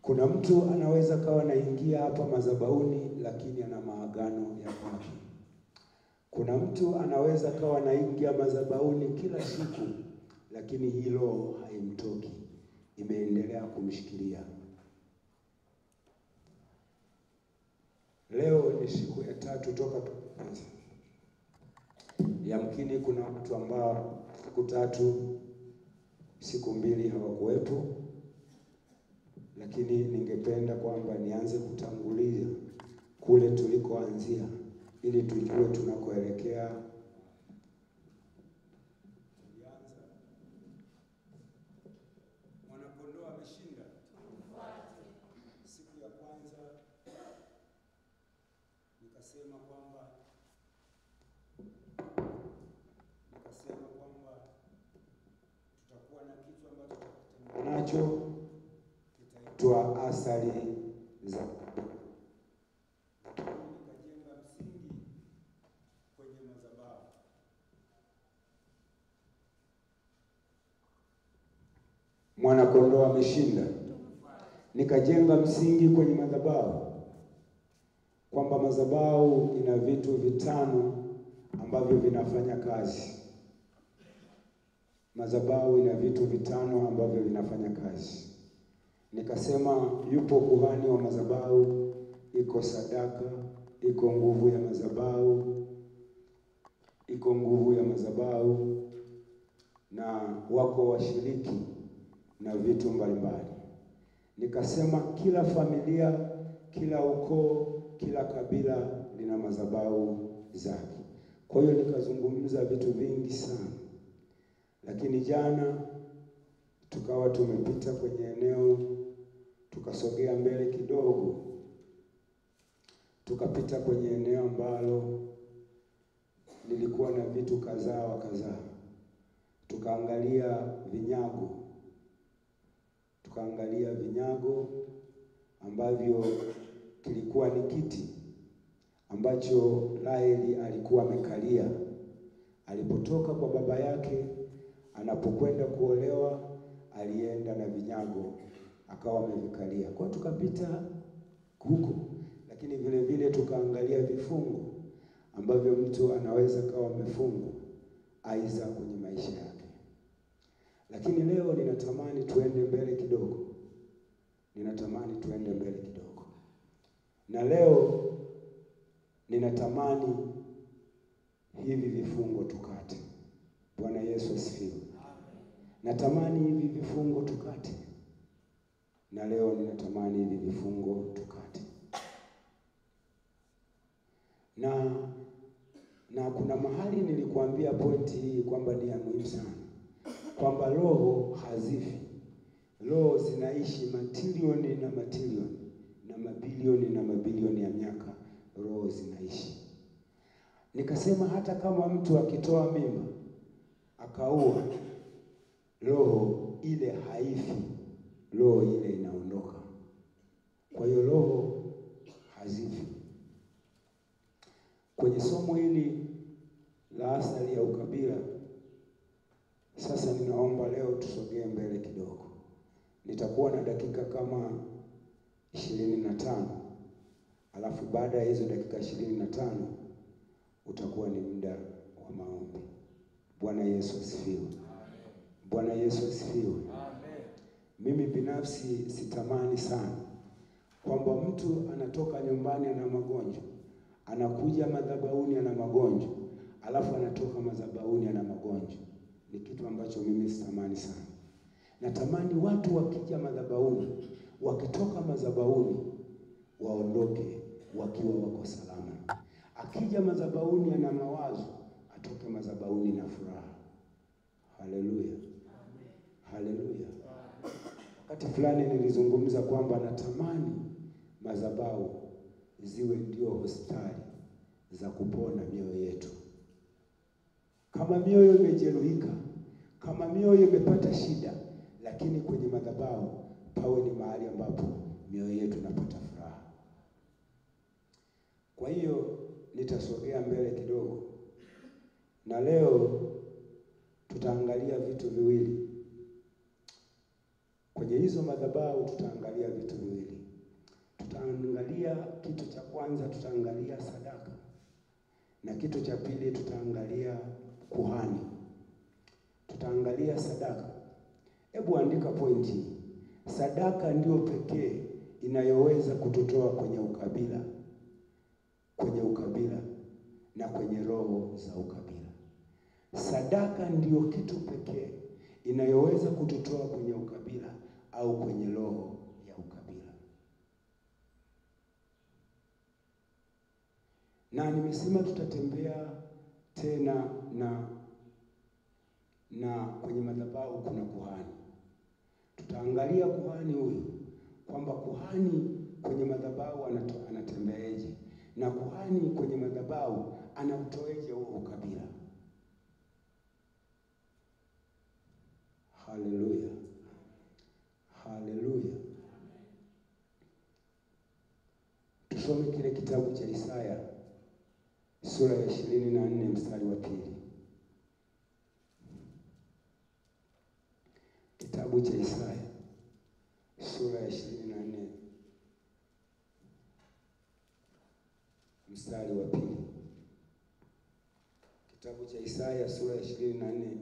Kuna mtu anaweza kawa anaingia hapa madhabahuni lakini ana maagano ya kwake. Kuna mtu anaweza kawa anaingia madhabahuni kila siku lakini hilo haimtoki, imeendelea kumshikilia. Leo ni siku ya 3 toka tuanze. Yamkini kuna mtu ambao siku 3, siku 2 hawakuwepo, lakini ningependa kwamba nianze kutangulia kule tulikoanzia ili tujue tunakoelekea. Mwanakondoo ameshinda. Siku ya kwanza nikasema kwamba tutakuwa na kitu ambacho tutatengeneza nacho kitaitwa asali za nikajenga msingi kwenye madhabahu. Mwanakondoo ameshinda. Nikajenga msingi kwenye madhabahu kwamba madhabahu ina vitu 5 ambavyo vinafanya kazi. Madhabahu ina vitu 5 ambavyo vinafanya kazi. Nikasema yupo kuhani wa madhabahu, iko sadaka, iko nguvu ya madhabahu, na wako washiriki na vitu mbalimbali. Nikasema kila familia, kila ukoo, kila kabila lina madhabahu zake. Kwa hiyo nikazungumza vitu vingi sana. Lakini jana tukawa tumepita kwenye eneo, tukasogea mbele kidogo, tukapita kwenye eneo ambalo lilikuwa na vitu kadhaa wa kadhaa. Tukaangalia vinyago ambavyo kilikuwa ni kiti ambacho Raheli alikuwa amekalia alipotoka kwa baba yake. Anapokwenda kuolewa alienda na vinyago akawa amevikalia. Kwa tukapita huko, lakini vile vile tukaangalia vifungo ambavyo mtu anaweza kawa amefungwa aidha kwenye maisha yake. Lakini leo ninatamani tuende mbele kidogo. Na leo ninatamani hivi vifungo tukate. Bwana Yesu asifiwe. Natamani hivi vifungo tukate. Na leo ninatamani hivi vifungo tukate. Na kuna mahali nilikuambia pointi hii kwamba ni ya muhimu sana. Kwamba roho hazifi. Roho zinaishi matilioni na matilioni na mabilioni na mabilioni ya miaka, roho zinaishi. Nikasema hata kama mtu akitoa mimba akaua, roho ile haifi, roho ile inaondoka. Kwa hiyo roho hazifi. Kwenye somo hili la asali ya ukabila, sasa ninaomba leo tusogee mbele kidogo. Nitakuwa na dakika kama 25. Alafu baada ya hizo dakika 25 utakuwa ni muda wa maombi. Bwana Yesu asifiwe. Bwana Yesu asifiwe. Amen. Mimi binafsi sitamani sana kwamba mtu anatoka nyumbani ana magonjwa, anakuja madhabahuni ana magonjwa, alafu anatoka madhabahuni ana magonjwa. Ni kitu ambacho mimi sitamani sana. Natamani watu wakija madhabahuni, wakitoka madhabahuni waondoke wakiwa wako salama. Akija madhabahuni ana mawazo, atoke madhabahuni na furaha. Haleluya. Haleluya. Wakati fulani nilizungumza kwamba natamani madhabahu ziwe ndio hospitali za kupona mioyo yetu. Kama mioyo imejeruhika, kama mioyo imepata shida, lakini kwenye madhabahu pawe ni mahali ambapo mioyo yetu inapata furaha. Kwa hiyo nitasogea mbele kidogo. Na leo tutaangalia vitu viwili. Kwenye hizo madhabahu tutaangalia vitu viwili. Tutaangalia kitu cha kwanza, tutaangalia sadaka, na kitu cha pili tutaangalia kuhani. Tutaangalia sadaka. Hebu andika pointi. Sadaka ndio pekee inayoweza kututoa kwenye ukabila na kwenye roho za ukabila. Sadaka ndio kitu pekee inayoweza kututoa kwenye ukabila au kwenye roho ya ukabila. Na nimesema tutatembea tena na kwenye madhabahu kuna kuhani. Tutaangalia kuhani huyu, kwamba kuhani kwenye madhabahu anatembeaje, na kuhani kwenye madhabahu anautoeje huo ukabila. Haleluya. Haleluya. Tusome kile kitabu cha Isaya sura ya 24 mstari wa 2. Kitabu cha Isaya sura ya 24 mstari wa 2. Kitabu cha Isaya sura ya 24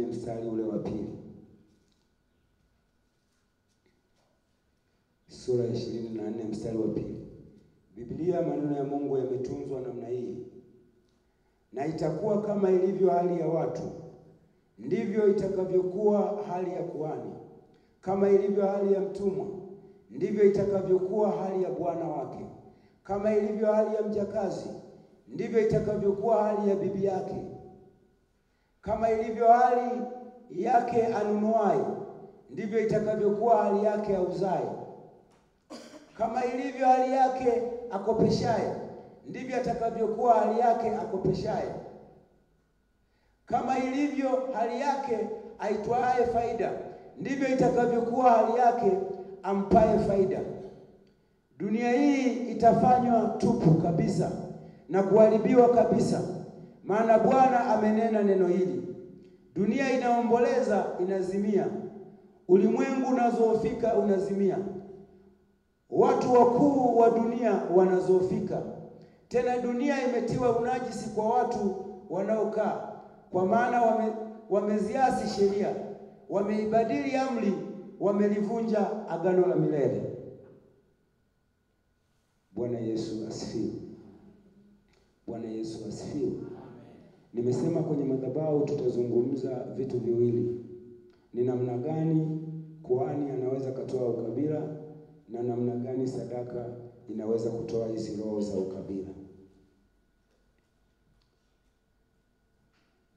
mstari ule wa 2. Sura ya 24 mstari wa 2. Biblia, maneno ya Mungu yametunzwa namna hii: na itakuwa kama ilivyo hali ya watu, ndivyo itakavyokuwa hali ya kuhani; kama ilivyo hali ya mtumwa, ndivyo itakavyokuwa hali ya bwana wake; kama ilivyo hali ya mjakazi, ndivyo itakavyokuwa hali ya bibi yake; kama ilivyo hali yake anunuaye, ndivyo itakavyokuwa hali yake auzaye; kama ilivyo hali yake akopeshaye, ndivyo atakavyokuwa hali yake akopeshaye; kama ilivyo hali yake aitwaye faida, ndivyo itakavyokuwa hali yake ampaye faida. Dunia hii itafanywa tupu kabisa na kuharibiwa kabisa, maana Bwana amenena neno hili. Dunia inaomboleza, inazimia; ulimwengu unazoofika unazimia; watu wakuu wa dunia wanazoofika. Tena dunia imetiwa unajisi kwa watu wanaokaa, kwa maana wameziasi sheria, wameibadili amri, wamelivunja agano la milele. Bwana Yesu asifiwe. Bwana Yesu asifiwe. Nimesema kwenye madhabahu tutazungumza vitu viwili: ni namna gani kuhani anaweza kutoa ukabila, na namna gani sadaka inaweza kutoa hizi roho za ukabila.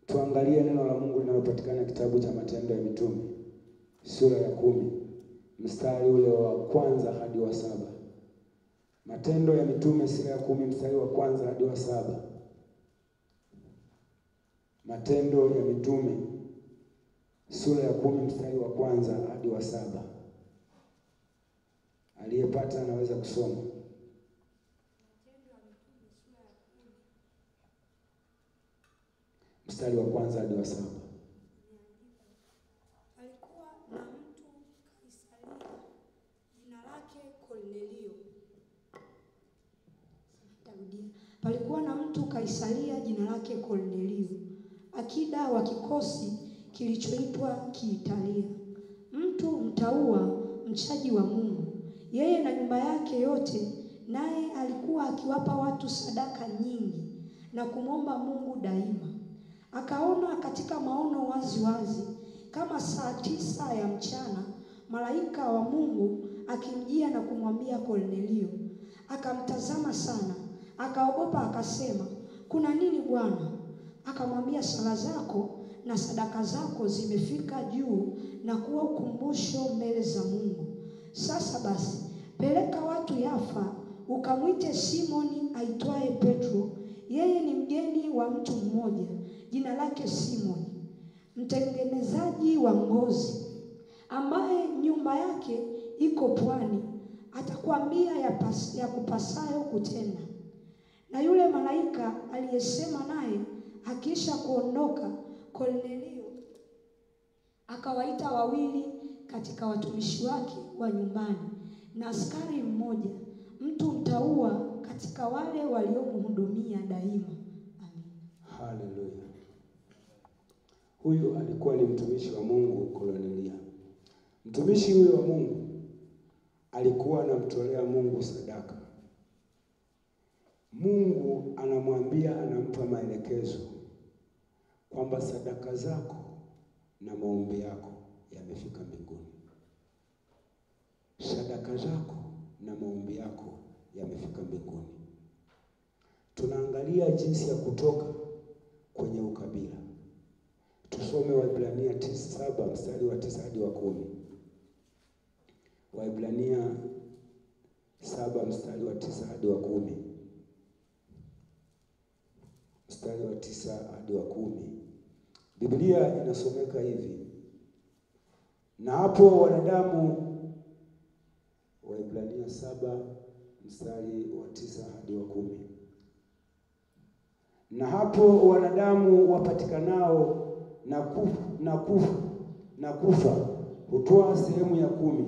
Tuangalie neno la Mungu linalopatikana kitabu cha Matendo ya Mitume sura ya 10 mstari ule wa 1 hadi wa 7. Matendo ya Mitume sura ya 10 mstari wa 1 hadi wa 7. Matendo ya Mitume sura ya 10 mstari wa 1 hadi wa 7. Aliyepata anaweza kusoma. Mstari wa 1 hadi wa 7. Palikuwa na mtu Kaisaria, jina lake Kornelio. Palikuwa na mtu Kaisaria, jina lake Kornelio, akida wa kikosi kilichoitwa Kiitalia, mtu mtaua, mchaji wa Mungu, yeye na nyumba yake yote. Naye alikuwa akiwapa watu sadaka nyingi na kumwomba Mungu daima. Akaona katika maono wazi wazi, kama saa 9 ya mchana, malaika wa Mungu akimjia na kumwambia Kornelio. Akamtazama sana, akaogopa, akasema, kuna nini Bwana? Akamwambia, sala zako na sadaka zako zimefika juu na kuwa ukumbusho mbele za Mungu. Sasa basi, peleka watu Yafa, ukamwite Simoni aitwaye Petro. Yeye ni mgeni wa mtu mmoja, jina lake Simoni, mtengenezaji wa ngozi, ambaye nyumba yake iko pwani. Atakwambia ya kupasayo kutenda. Na yule malaika aliyesema naye akisha kuondoka, Kornelio Akawaita wawili katika watumishi wake wa nyumbani na askari mmoja, mtu mtaua katika wale waliomhudumia daima. Amen. Haleluya. Huyu alikuwa ni mtumishi wa Mungu Kornelia. Mtumishi huyo wa Mungu alikuwa anamtolea Mungu sadaka. Mungu anamwambia, anampa maelekezo kwamba sadaka zako na maombi yako yamefika mbinguni. Sadaka zako na maombi yako yamefika mbinguni. Tunaangalia jinsi ya kutoka kwenye ukabila. Tusome Waebrania 7 mstari wa 9 hadi wa 10. Waebrania 7 mstari wa 9 hadi wa 10. Mstari wa 9 hadi wa 10. Biblia inasomeka hivi: na hapo wanadamu, Waebrania 7 mstari wa 9 hadi wa 10. Na hapo wanadamu wapatikanao na kufa hutoa sehemu ya 10,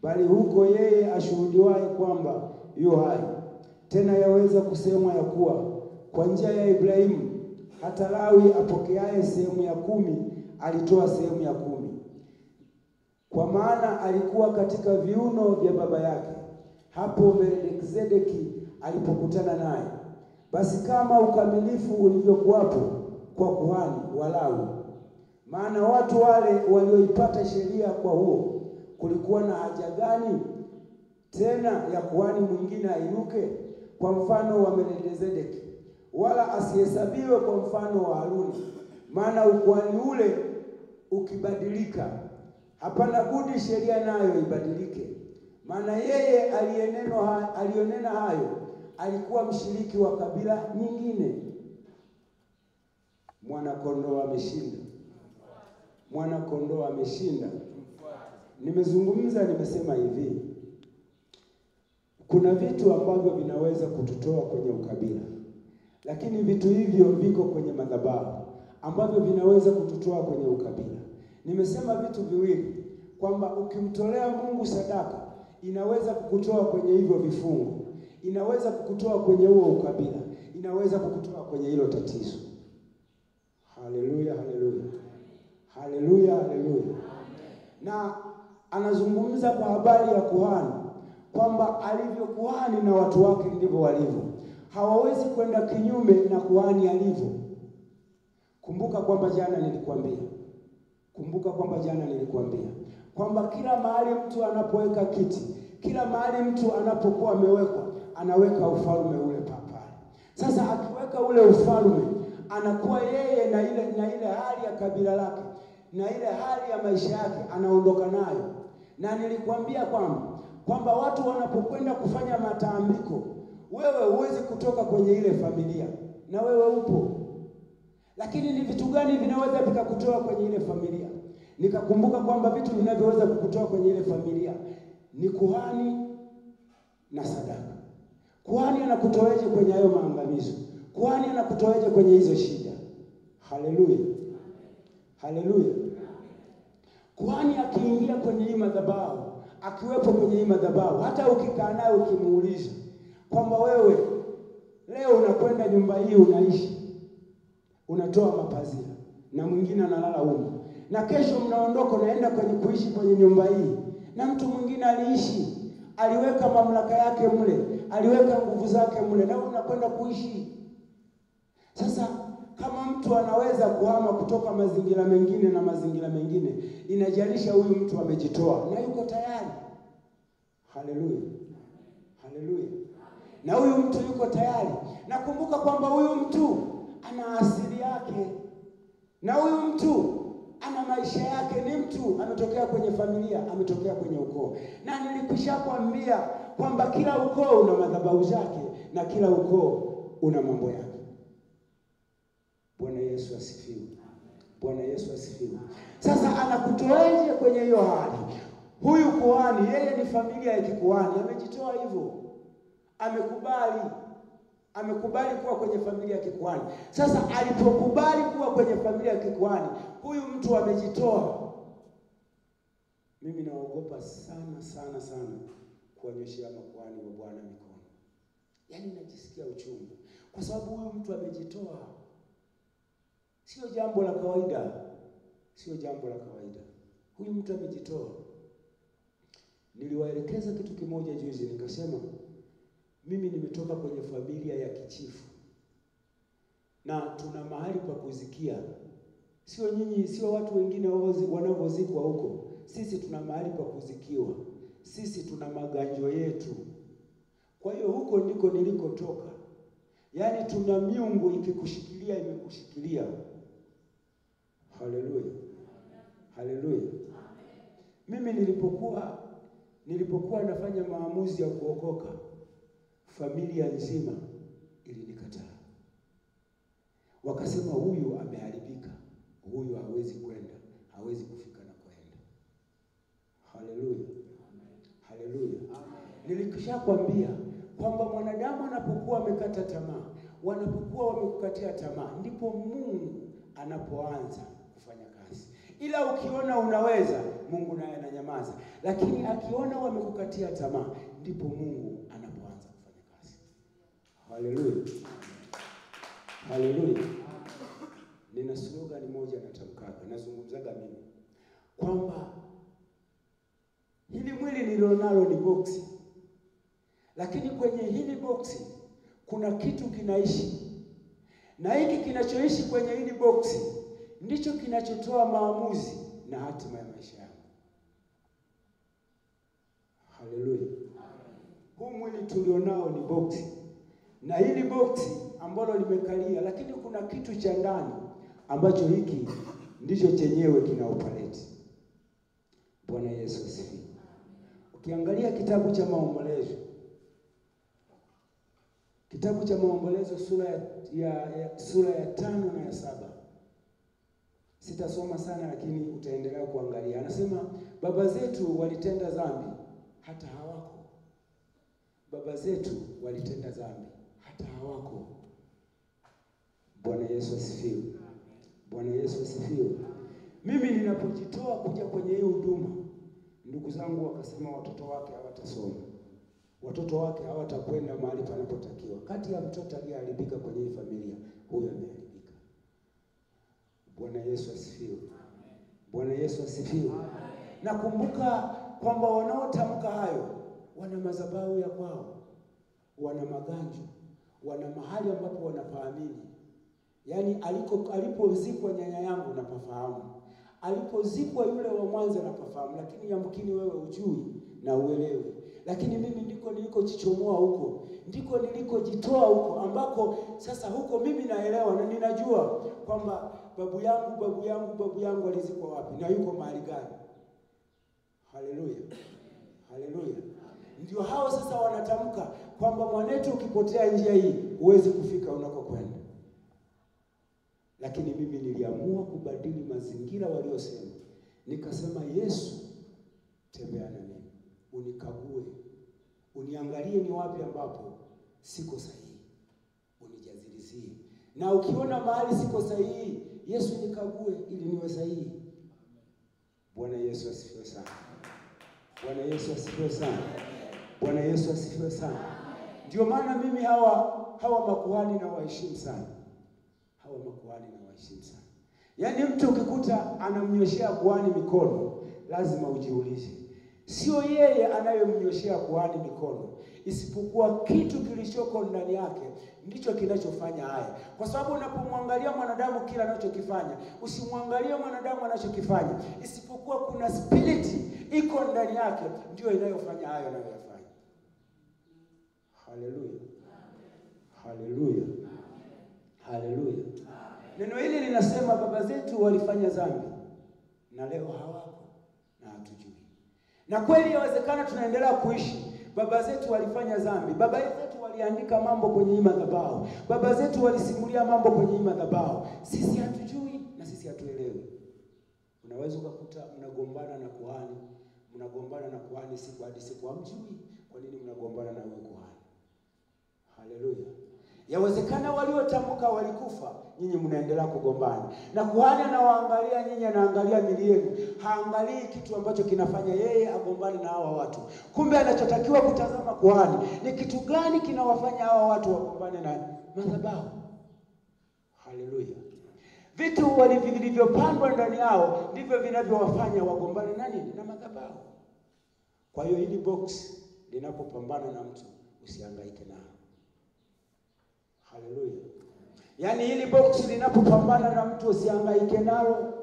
bali huko yeye ashuhudiwaye kwamba yu hai, tena yaweza kusemwa ya kuwa kwa njia ya Ibrahimu hata Lawi apokeaye sehemu ya 10 alitoa sehemu ya 10, kwa maana alikuwa katika viuno vya baba yake hapo Melkizedeki alipokutana naye. Basi kama ukamilifu ulivyokuwapo kwa kuhani wa Lawi, maana watu wale walioipata sheria kwa huo, kulikuwa na haja gani tena ya kuhani mwingine ainuke kwa mfano wa Melkizedeki, wala asihesabiwe kwa mfano wa Haruni? Maana ukuhani ule ukibadilika, hapana budi sheria nayo ibadilike. Maana yeye alionena hayo alikuwa mshiriki wa kabila nyingine. Mwana kondoo ameshinda. Mwana kondoo ameshinda. Nimesema hivi, kuna vitu ambavyo vinaweza kututoa kwenye ukabila, lakini vitu hivyo viko kwenye madhabahu ambavyo vinaweza kututoa kwenye ukabila. Nimesema vitu viwili, kwamba ukimtolea Mungu sadaka inaweza kukutoa kwenye hivyo vifungo, inaweza kukutoa kwenye huo ukabila, inaweza kukutoa kwenye hilo tatizo. Haleluya, haleluya. Haleluya, haleluya. Na anazungumza kwa habari ya kuhani, kwamba alivyo kuhani na watu wake ndivyo walivyo. Hawawezi kwenda kinyume na kuhani alivyo. Kumbuka kwamba jana nilikwambia kwamba kila mahali mtu anapoweka kiti, kila mahali mtu anapokuwa amewekwa, anaweka ufalme ule papale. Sasa akiweka ule ufalme, anakuwa yeye na ile hali ya kabila lake, na ile hali ya maisha yake anaondoka nayo. Na nilikwambia kwamba watu wanapokwenda kufanya matambiko, wewe huwezi kutoka kwenye ile familia, na wewe upo. Lakini ni vitu gani vinaweza vikakutoa kwenye ile familia? Nikakumbuka kwamba vitu vinavyoweza kukutoa kwenye ile familia ni kuhani na sadaka. Kuhani anakutoaje kwenye hayo maangamizo? Kuhani anakutoaje kwenye hizo shida? Haleluya. Haleluya. Kuhani akiingia kwenye hii madhabahu, akiwepo kwenye hii madhabahu, hata ukikaa naye ukimuuliza kwamba wewe leo unakwenda nyumba hii unaishi, unatoa mapazia na mwingine analala huko, na kesho mnaondoka unaenda kuishi kwenye nyumba hii, na mtu mwingine aliishi, aliweka mamlaka yake mle, aliweka nguvu zake mle, na unakwenda kuishi. Sasa kama mtu anaweza kuhama kutoka mazingira mengine na mazingira mengine, inajalisha huyu mtu amejitoa na yuko tayari. Haleluya. Haleluya. Na huyu mtu yuko tayari. Nakumbuka kwamba huyu mtu ana asili yake, na huyu mtu ana maisha yake, ni mtu ametokea kwenye familia, ametokea kwenye ukoo. Na nilikwishakwambia kwamba kila ukoo una madhabahu zake na kila ukoo una mambo yake. Bwana Yesu asifiwe. Bwana Yesu asifiwe. Sasa anakutoaje kwenye hiyo hali? Huyu kuhani, yeye ni familia ya kikuhani, amejitoa hivyo. Amekubali kuwa kwenye familia ya kikuhani. Sasa alipokubali kuwa kwenye familia ya kikuhani, huyu mtu amejitoa. Mimi naogopa sana sana sana kuwanyoshea makuhani wa Bwana mikono. Yaani najisikia uchungu kwa sababu huyu mtu amejitoa. Sio jambo la kawaida. Sio jambo la kawaida. Huyu mtu amejitoa. Niliwaelekeza kitu kimoja juzi, nikasema mimi nimetoka kwenye familia ya kichifu. Na tuna mahali pa kuzikia. Sio nyinyi, sio watu wengine wanaozikwa huko. Sisi tuna mahali pa kuzikiwa. Sisi tuna maganjo yetu. Kwa hiyo huko ndiko nilikotoka. Yaani tuna miungu ikikushikilia imekushikilia. Haleluya. Haleluya. Mimi nilipokuwa nafanya maamuzi ya kuokoka, familia nzima ilinikataa. Wakasema huyu ameharibika. Huyu hawezi kwenda, hawezi kufika na kwenda. Haleluya. Haleluya. Nilikishakwambia kwamba mwanadamu anapokuwa amekata tamaa, wanapokuwa wamekukatia tamaa, ndipo Mungu anapoanza kufanya kazi. Ila ukiona unaweza, Mungu naye ananyamaza. Lakini akiona wamekukatia tamaa, ndipo Mungu anapoanza kufanya kazi. Haleluya. Haleluya. Nina slogan moja natamkaga, nazungumzaga mimi, kwamba hili mwili nilionalo ni boksi. Lakini kwenye hili boksi kuna kitu kinaishi. Na hiki kinachoishi kwenye hili boksi ndicho kinachotoa maamuzi na hatima ya maisha yangu. Haleluya. Huu mwili tulionao ni boksi. Na hili boksi ambalo limekalia, lakini kuna kitu cha ndani ambacho hiki ndicho chenyewe kina operate. Bwana Yesu asifiwe. Ukiangalia kitabu cha Maombolezo, kitabu cha Maombolezo sura ya 5 na ya 7. Sitasoma sana lakini utaendelea kuangalia. Anasema baba zetu walitenda dhambi hata hawako. Baba zetu walitenda dhambi hata hawako. Bwana Yesu asifiwe. Bwana Yesu asifiwe. Mimi ninapojitoa kuja kwenye hii huduma, ndugu zangu wakasema watoto wake hawatasoma. Watoto wake hawatakwenda mahali panapotakiwa. Kati ya mtoto aliyeharibika kwenye hii familia, huyu ameharibika. Bwana Yesu asifiwe. Bwana Yesu asifiwe. Nakumbuka kwamba wanaotamka hayo wana madhabahu ya kwao, wana maganjo, wana mahali ambapo wanafahamini. Yaani alipozikwa nyanya yangu napafahamu. Alipozikwa yule wa Mwanza napafahamu, lakini yamkini wewe ujui na uelewe. Lakini mimi ndiko nilikojichomoa huko. Ndiko nilikojitoa huko ambako sasa huko mimi naelewa na ninajua kwamba babu yangu alizikwa wapi na yuko mahali gani. Haleluya. Haleluya. Ndio hao sasa wanatamka kwamba mwanetu ukipotea njia hii huwezi kufika unakokwenda. Lakini mimi niliamua kubadili mazingira waliosema. Nikasema Yesu, tembea na mimi. Unikague. Uniangalie ni wapi ambapo siko sahihi. Unijazilizie. Na ukiona mahali siko sahihi, Yesu nikague ili niwe sahihi. Bwana Yesu asifiwe sana. Bwana Yesu asifiwe sana. Bwana Yesu asifiwe sana. Ndio maana mimi hawa makuhani na waheshimu sana. Hawa makuhani na waheshimu sana. Yaani mtu ukikuta anamnyoshea kuhani mikono, lazima ujiulize. Sio yeye anayemnyoshea kuhani mikono, isipokuwa kitu kilichoko ndani yake ndicho kinachofanya haya. Kwa sababu unapomwangalia mwanadamu kila anachokifanya, usimwangalie mwanadamu anachokifanya, isipokuwa kuna spirit iko ndani yake ndio inayofanya hayo anayofanya. Haleluya. Haleluya. Haleluya. Neno hili linasema baba zetu walifanya dhambi na leo hawako na hatujui. Na kweli yawezekana tunaendelea kuishi. Baba zetu walifanya dhambi. Baba zetu waliandika mambo kwenye hii madhabahu. Baba zetu walisimulia mambo kwenye hii madhabahu. Sisi hatujui na sisi hatuelewi. Unaweza kukuta mnagombana na kuhani siku hadi siku hamjui kwa nini mnagombana na huyo kuhani. Haleluya. Yawezekana waliotamka walikufa, nyinyi mnaendelea kugombana. Na kuhani anawaangalia nyinyi, anaangalia mili yenu. Haangalii kitu ambacho kinafanya yeye agombane na hawa watu. Kumbe anachotakiwa kutazama kuhani ni kitu gani kinawafanya hawa watu wagombane na madhabahu. Haleluya. Vitu vilivyopandwa ndani yao ndivyo vinavyowafanya wagombane na nini? Na madhabahu. Kwa hiyo hili box linapopambana na mtu, usihangaike nalo. Haleluya. Yaani hili box linapopambana na mtu, usihangaike nalo.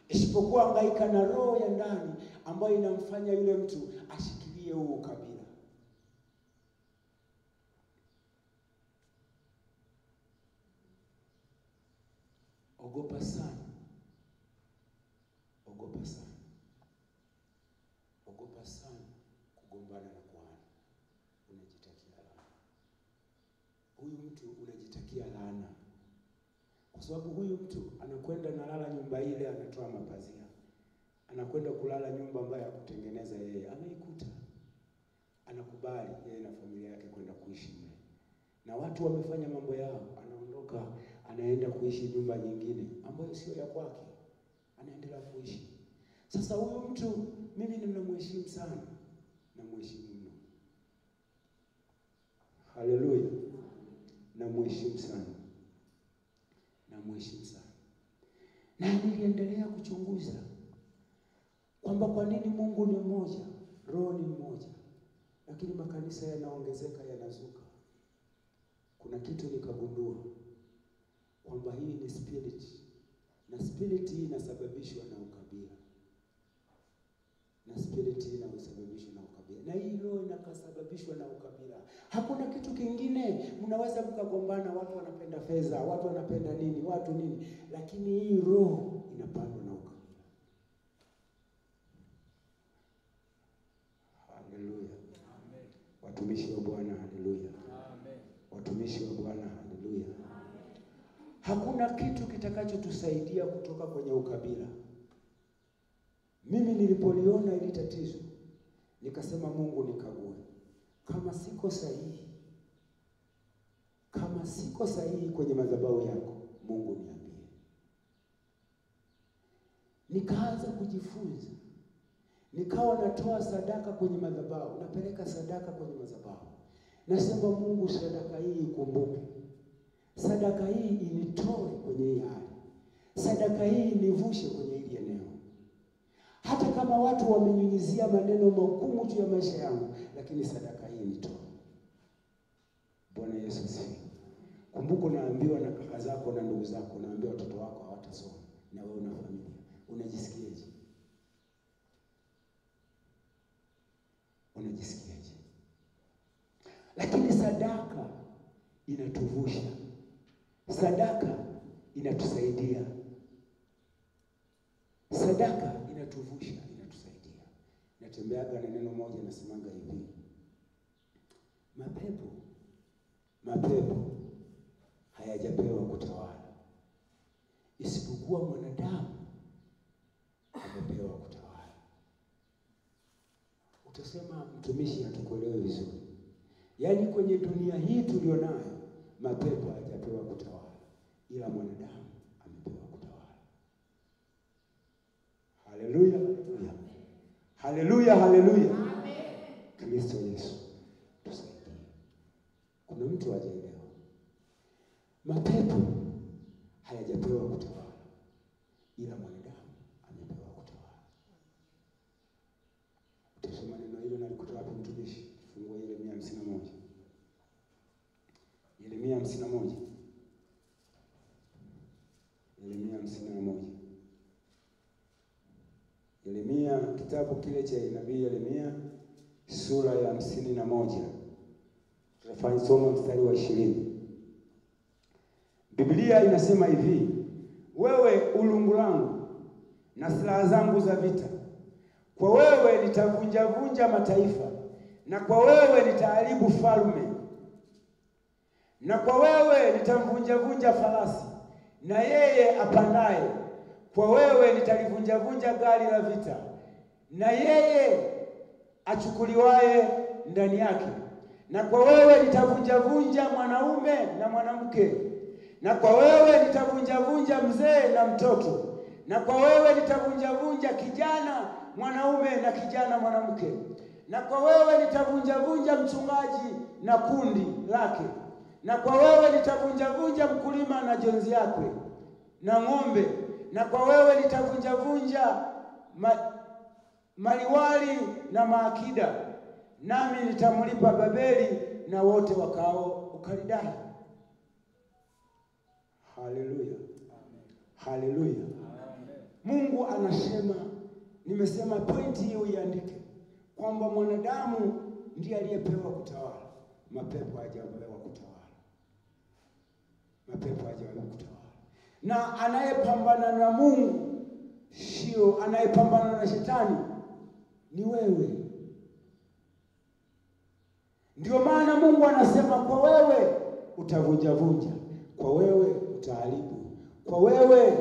Isipokuwa hangaika na roho ya ndani ambayo inamfanya yule mtu ashikilie huo ukabila. Ogopa sana. Ogopa sana. Ogopa sana kugombana na kuhani. Unajitakia laana. Huyu mtu unajitakia laana. Kwa sababu huyu mtu anakwenda nalala nyumba ile, anatoa mapazia. Anakwenda kulala nyumba ambayo hakutengeneza yeye, ameikuta. Anakubali yeye na familia yake kwenda kuishi mle. Na watu wamefanya mambo yao, anaondoka, anaenda kuishi nyumba nyingine ambayo sio ya kwake. Anaendelea kuishi. Sasa huyu mtu mimi ninamheshimu sana. Namheshimu mno. Haleluya. Namheshimu sana. Namheshimu sana. Na niliendelea kuchunguza kwamba kwa nini Mungu ni mmoja, roho ni mmoja, lakini makanisa yanaongezeka, yanazuka. Kuna kitu nikagundua kwamba hii ni spirit, na spirit hii inasababishwa na ukabila. Na spirit hii inasababishwa na ukabila. Na hii roho inakasababishwa na ukabila. Hakuna kitu kingine. Mnaweza mkagombana, watu wanapenda fedha, watu wanapenda nini, watu nini, lakini hii roho inapandwa na ukabila. Haleluya. Amen. Watumishi wa Bwana, haleluya. Amen. Watumishi wa Bwana, haleluya. Amen. Hakuna kitu kitakachotusaidia kutoka kwenye ukabila. Mimi nilipoliona hili tatizo, nikasema Mungu nikague. Kama siko sahihi kwenye madhabahu yako, Mungu niambie. Nikaanza kujifunza. Nikawa natoa sadaka kwenye madhabahu, napeleka sadaka kwenye madhabahu. Nasema Mungu, sadaka hii ikumbuke. Sadaka hii initoe kwenye hii hali. Sadaka hii inivushe kwenye hili eneo. Hata kama watu wamenyunyizia maneno magumu juu ya maisha yangu, lakini sadaka hii nitoe. Bwana Yesu asifiwe. Kumbuka naambiwa na kaka zako na ndugu zako, naambiwa watoto wako hawatasoma, na wewe una familia. Unajisikiaje? Unajisikiaje? Lakini sadaka inatuvusha. Sadaka inatusaidia. Sadaka inatuvusha, inatusaidia. Natembeaga na neno moja nasemanga hivi. Mapepo hayajapewa kutawala, isipokuwa mwanadamu amepewa kutawala. Utasema mtumishi hatukuelewe vizuri. Yaani kwenye dunia hii tulionayo, mapepo hayajapewa kutawala, ila mwanadamu amepewa kutawala. Haleluya. Haleluya, haleluya. Amen. Kristo Yesu tusaidie. Kuna mtu hajaelewa. Mapepo hayajapewa kutawala, ila mwanadamu amepewa kutawala. Utasoma neno hilo na likutoa hapo mtumishi. Fungua Yeremia 51. Yeremia 51. Yeremia 51. Yeremia, kitabu kile cha nabii Yeremia sura ya 51. Tutafanya somo mstari wa 20. Biblia inasema hivi: wewe ulungu langu na silaha zangu za vita, kwa wewe nitavunja mataifa, na kwa wewe nitaharibu falme, na kwa wewe nitamvunja farasi na yeye apandaye, kwa wewe nitalivunja gari la vita na yeye achukuliwaye ndani yake, Na kwa wewe nitavunja mwanaume na mwanamke. Na kwa wewe nitavunja mzee na mtoto. Na kwa wewe nitavunja kijana mwanaume na kijana mwanamke. Na kwa wewe nitavunja mchungaji na kundi lake. Na kwa wewe nitavunja mkulima na jonzi yake na ng'ombe. Na kwa wewe nitavunja maliwali na maakida. Nami nitamlipa Babeli na wote wakao Ukaldayo. Haleluya. Haleluya. Mungu anasema, nimesema pointi hiyo iandike, kwamba mwanadamu ndiye aliyepewa kutawala. Mapepo hajapewa kutawala. Mapepo hajapewa kutawala. Na anayepambana na Mungu sio anayepambana na shetani, ni wewe. Ndio maana Mungu anasema kwa wewe utavunja, kwa wewe utaharibu, kwa wewe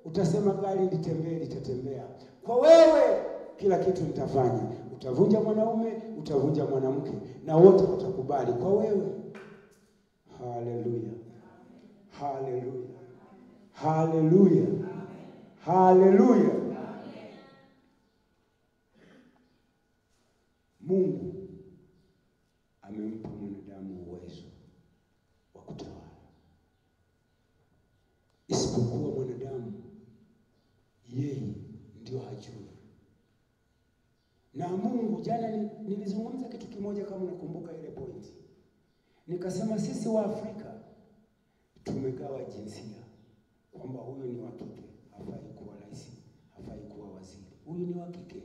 utasema gari litembee litatembea, kwa wewe kila kitu nitafanya. Utavunja mwanaume, utavunja mwanamke, na wote watakubali kwa wewe. Haleluya. Haleluya. Haleluya. Haleluya. Mungu amempa mwanadamu uwezo wa kutawala. Isipokuwa mwanadamu yeye ndio hajui. Na Mungu, jana nilizungumza kitu kimoja, kama unakumbuka ile point. Nikasema sisi wa Afrika tumegawa jinsia, kwamba huyu ni wa kike hafai kuwa rais, hafai kuwa waziri. Huyu ni wa kike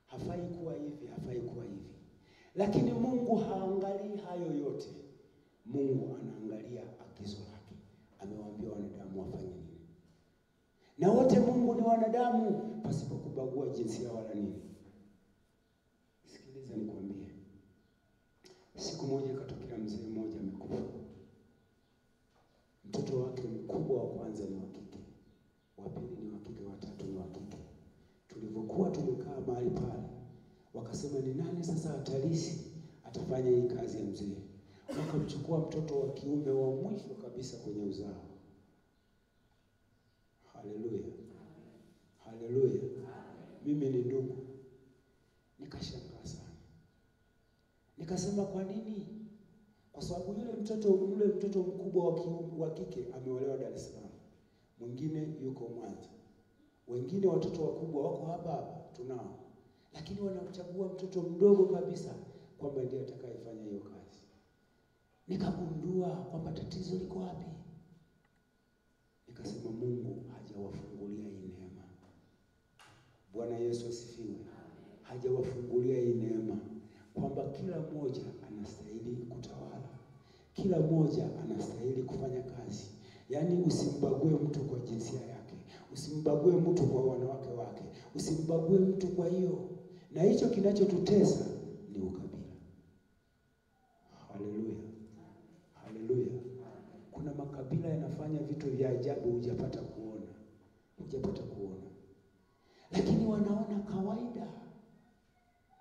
hafai kuwa hivi, hafai kuwa hivi. Lakini Mungu haangalii hayo yote. Mungu anaangalia agizo lake. Amewaambia wanadamu wafanye nini. Na wote Mungu ni wanadamu pasipo kubagua jinsia wala nini. Sikiliza nikwambie. Siku moja katokea mzee mmoja amekufa. Mtoto wake mkubwa wa kwanza ni wa kike, wa pili ni wa kike, wa tatu ni wa kike. Tulipokuwa tumekaa mahali pale, wakasema ni nani sasa atalisi atafanya hii kazi ya mzee. Wakamchukua mtoto wa kiume wa mwisho kabisa kwenye uzao. Haleluya. Haleluya. Mimi ni ndugu. Nikashangaa sana. Nikasema kwa nini? Kwa sababu yule mtoto mkubwa wa kike ameolewa Dar es Salaam. Mwingine yuko Mwanza. Wengine watoto wakubwa wako hapa tunao. Lakini wanamchagua mtoto mdogo kabisa kwamba ndiye atakayefanya hiyo kazi. Nikagundua kwamba tatizo liko wapi. Nikasema Mungu hajawafungulia hii neema. Bwana Yesu asifiwe. Hajawafungulia hii neema kwamba kila mmoja anastahili kutawala. Kila mmoja anastahili kufanya kazi. Yaani usimbague mtu kwa jinsia yake. Usimbague mtu kwa wanawake wake. Usimbague mtu kwa hiyo. Na hicho kinachotutesa ni ukabila. Haleluya. Haleluya. Kuna makabila yanafanya vitu vya ajabu hujapata kuona. Hujapata kuona. Lakini wanaona kawaida.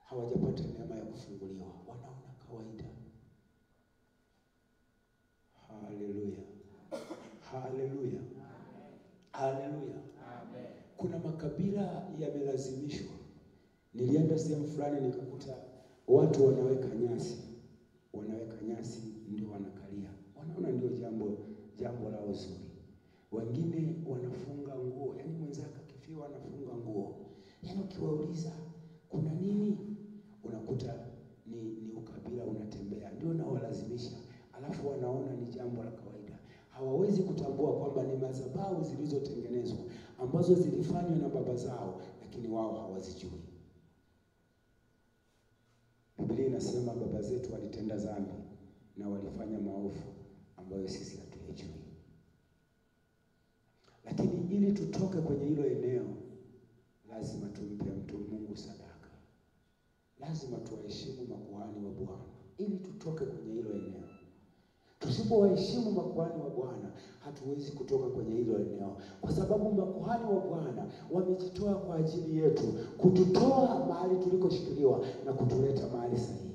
Hawajapata neema ya kufunguliwa. Wanaona kawaida. Haleluya. Haleluya. Haleluya. Kuna makabila yamelazimishwa. Nilienda sehemu fulani nikakuta watu wanaweka nyasi. Wanaweka nyasi ndio wanakalia. Wanaona ndio jambo lao zuri. Wengine wanafunga nguo. Yaani mwenzake akifiwa anafunga nguo. Yaani ukiwauliza kuna nini? Unakuta ni ukabila unatembea. Ndio nao walazimisha. Alafu wanaona ni jambo la kawaida. Hawawezi kutambua kwamba ni madhabahu zilizotengenezwa ambazo zilifanywa na baba zao, lakini wao hawazijui. Biblia inasema baba zetu walitenda dhambi na walifanya maovu ambayo sisi hatuyajui. Lakini ili tutoke kwenye hilo eneo, lazima tumpe mtu Mungu sadaka. Lazima tuwaheshimu makuhani wa Bwana ili tutoke kwenye hilo eneo. Tusipowaheshimu makuhani wa Bwana, hatuwezi kutoka kwenye hilo eneo. Kwa sababu makuhani wa Bwana wamejitoa kwa ajili yetu, kututoa mahali tulikoshikiliwa na kutuleta mahali sahihi.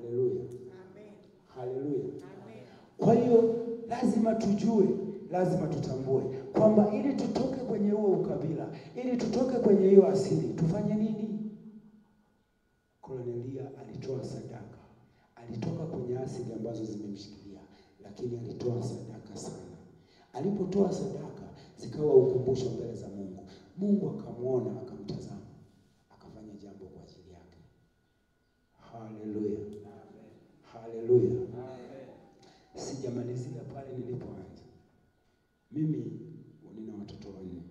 Haleluya. Amen. Haleluya. Amen. Kwa hiyo lazima tujue, lazima tutambue kwamba ili tutoke kwenye huo ukabila, ili tutoke kwenye hiyo asili, tufanye nini? Kornelia alitoa sadaka. Alitoka kwenye asili ambazo zimemshikilia, lakini alitoa sadaka sana. Alipotoa sadaka, zikawa ukumbusho mbele za Mungu. Mungu akamwona, akamtazama, akafanya jambo kwa ajili yake. Haleluya. Amen. Haleluya. Amen. Sijamalizia pale nilipoanza. Mimi nina watoto wanne.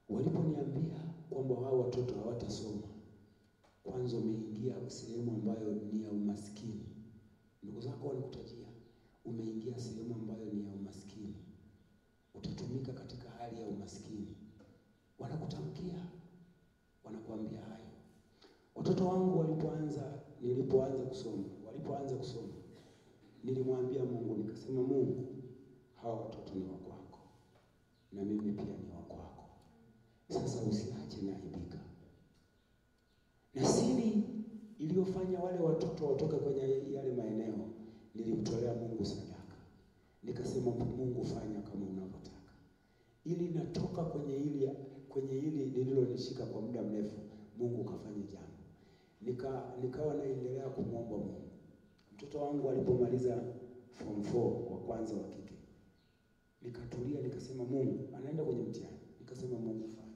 Waliponiambia kwamba hao watoto hawatasoma, kwanza umeingia sehemu ambayo ni ya umaskini. Ndugu zako wanakutajia, umeingia sehemu ambayo ni ya umaskini. Utatumika katika hali ya umaskini. Wanakutamkia, wanakuambia hayo. Watoto wangu walipoanza kusoma, nilimwambia Mungu, nikasema Mungu, hawa watoto ni wa kwako na mimi pia ni wa kwako. Sasa usiache naibika. Na siri iliyofanya wale watoto watoke kwenye yale maeneo, nilimtolea Mungu sadaka. Nikasema Mungu, fanya kama unavyotaka. Ili natoka kwenye hili nililonishika kwa muda mrefu, Mungu kafanya jambo. Nikawa naendelea kumwomba Mungu. Mtoto wangu alipomaliza form 4 wa kwanza wa kike, nikatulia, nikasema Mungu, anaenda kwenye mtihani. Nikasema Mungu, fanya.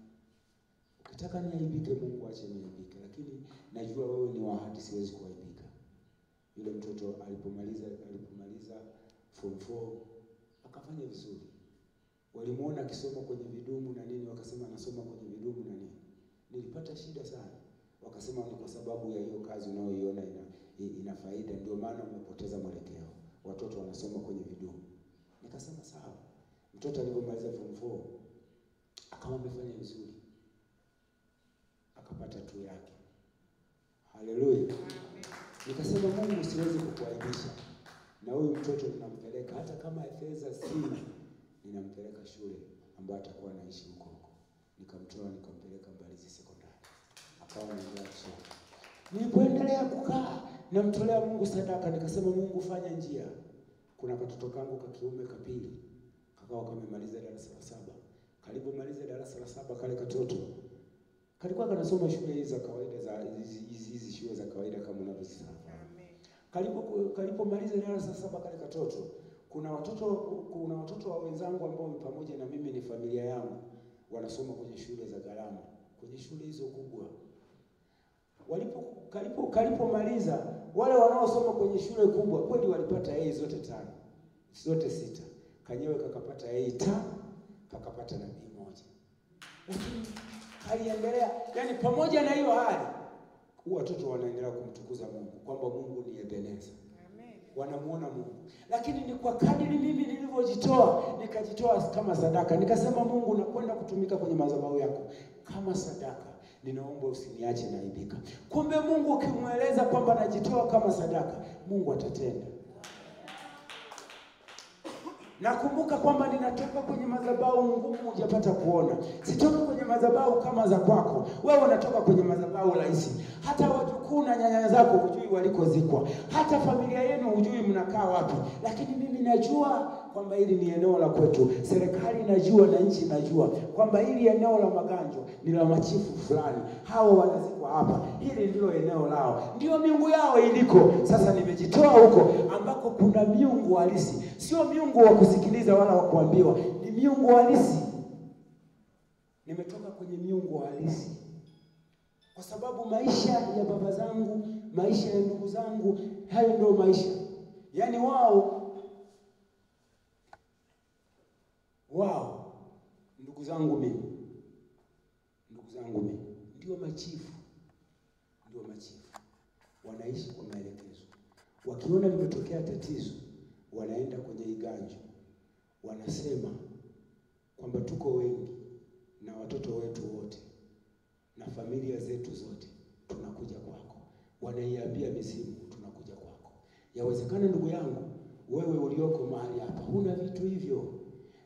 Ukitaka niaibike, Mungu ache niaibike, lakini najua wewe ni wa ahadi, siwezi kuaibika. Yule mtoto alipomaliza form 4 akafanya vizuri. Walimuona akisoma kwenye vidumu na nini, wakasema anasoma kwenye vidumu na nini. Nilipata shida sana. Wakasema ni kwa sababu ya hiyo kazi unayoiona ina faida, ndio maana umepoteza mwelekeo. Watoto wanasoma kwenye vidumu. Nikasema sawa. Mtoto alipomaliza form 4 akawa amefanya vizuri, akapata 2 yake. Haleluya. Nikasema Mungu, siwezi kukuaibisha, na huyu mtoto ninampeleka, hata kama fedha sina, ninampeleka shule ambayo atakuwa anaishi huko. Nikamtoa, nikampeleka Mbalizi Sekondari, akawa anaendelea kusoma. Nilipoendelea kukaa, namtolea Mungu sadaka, nikasema Mungu, fanya njia. Kuna katoto kangu ka kiume kapili, kakao kamemaliza darasa la 7. Kalipomaliza darasa la 7, kale katoto kalikuwa kanasoma shule hizi za kawaida, za hizi shule za kawaida kama unavyozifahamu. Kalipomaliza darasa la 7, kale katoto, kuna watoto wa wenzangu ambao pamoja na mimi ni familia yangu, wanasoma kwenye shule za gharama, kwenye shule hizo kubwa. Kalipomaliza, wale wanaosoma kwenye shule kubwa kweli walipata A zote 5, zote 6. Kanyewe kakapata A 5, kakapata na B 1. Lakini aliendelea, yani pamoja na hiyo hali, watoto wanaendelea kumtukuza Mungu kwamba Mungu ni Ebeneza. Wanamuona Mungu. Lakini ni kwa kadiri mimi nilivyojitoa, nikajitoa kama sadaka. Nikasema Mungu, nakwenda kutumika kwenye madhabahu yako kama sadaka. Ninaomba usiniache naibika. Kumbe Mungu ukimweleza kwamba najitoa kama sadaka, Mungu atatenda. Nakumbuka kwamba ninatoka kwenye madhabahu ngumu hujapata kuona. Sitoka kwenye madhabahu kama za kwako. Wewe unatoka kwenye madhabahu rahisi. Hata wajukuu na nyanya zako hujui walikozikwa. Hata familia yenu hujui mnakaa wapi. Lakini mimi najua kwamba hili ni eneo la kwetu. Serikali inajua na nchi inajua kwamba hili eneo la Maganjo ni la machifu fulani. Hao wanazikwa hapa. Hili ndilo eneo lao. Ndio miungu yao iliko. Sasa nimejitoa huko ambako kuna miungu halisi. Sio miungu wa kusikiliza wala wa kuambiwa, ni miungu halisi. Nimetoka kwenye miungu halisi. Kwa sababu maisha ya baba zangu, maisha ya ndugu zangu, hayo ndio maisha. Yaani wao ndugu zangu mimi ndio machifu. Wanaishi kwa maelekezo. Wakiona limetokea tatizo, wanaenda kwenye Iganjo, wanasema kwamba tuko wengi na watoto wetu wote na familia zetu zote, tunakuja kwako. Wanaiambia mizimu, tunakuja kwako. Yawezekana ndugu yangu, wewe ulioko mahali hapa huna vitu hivyo,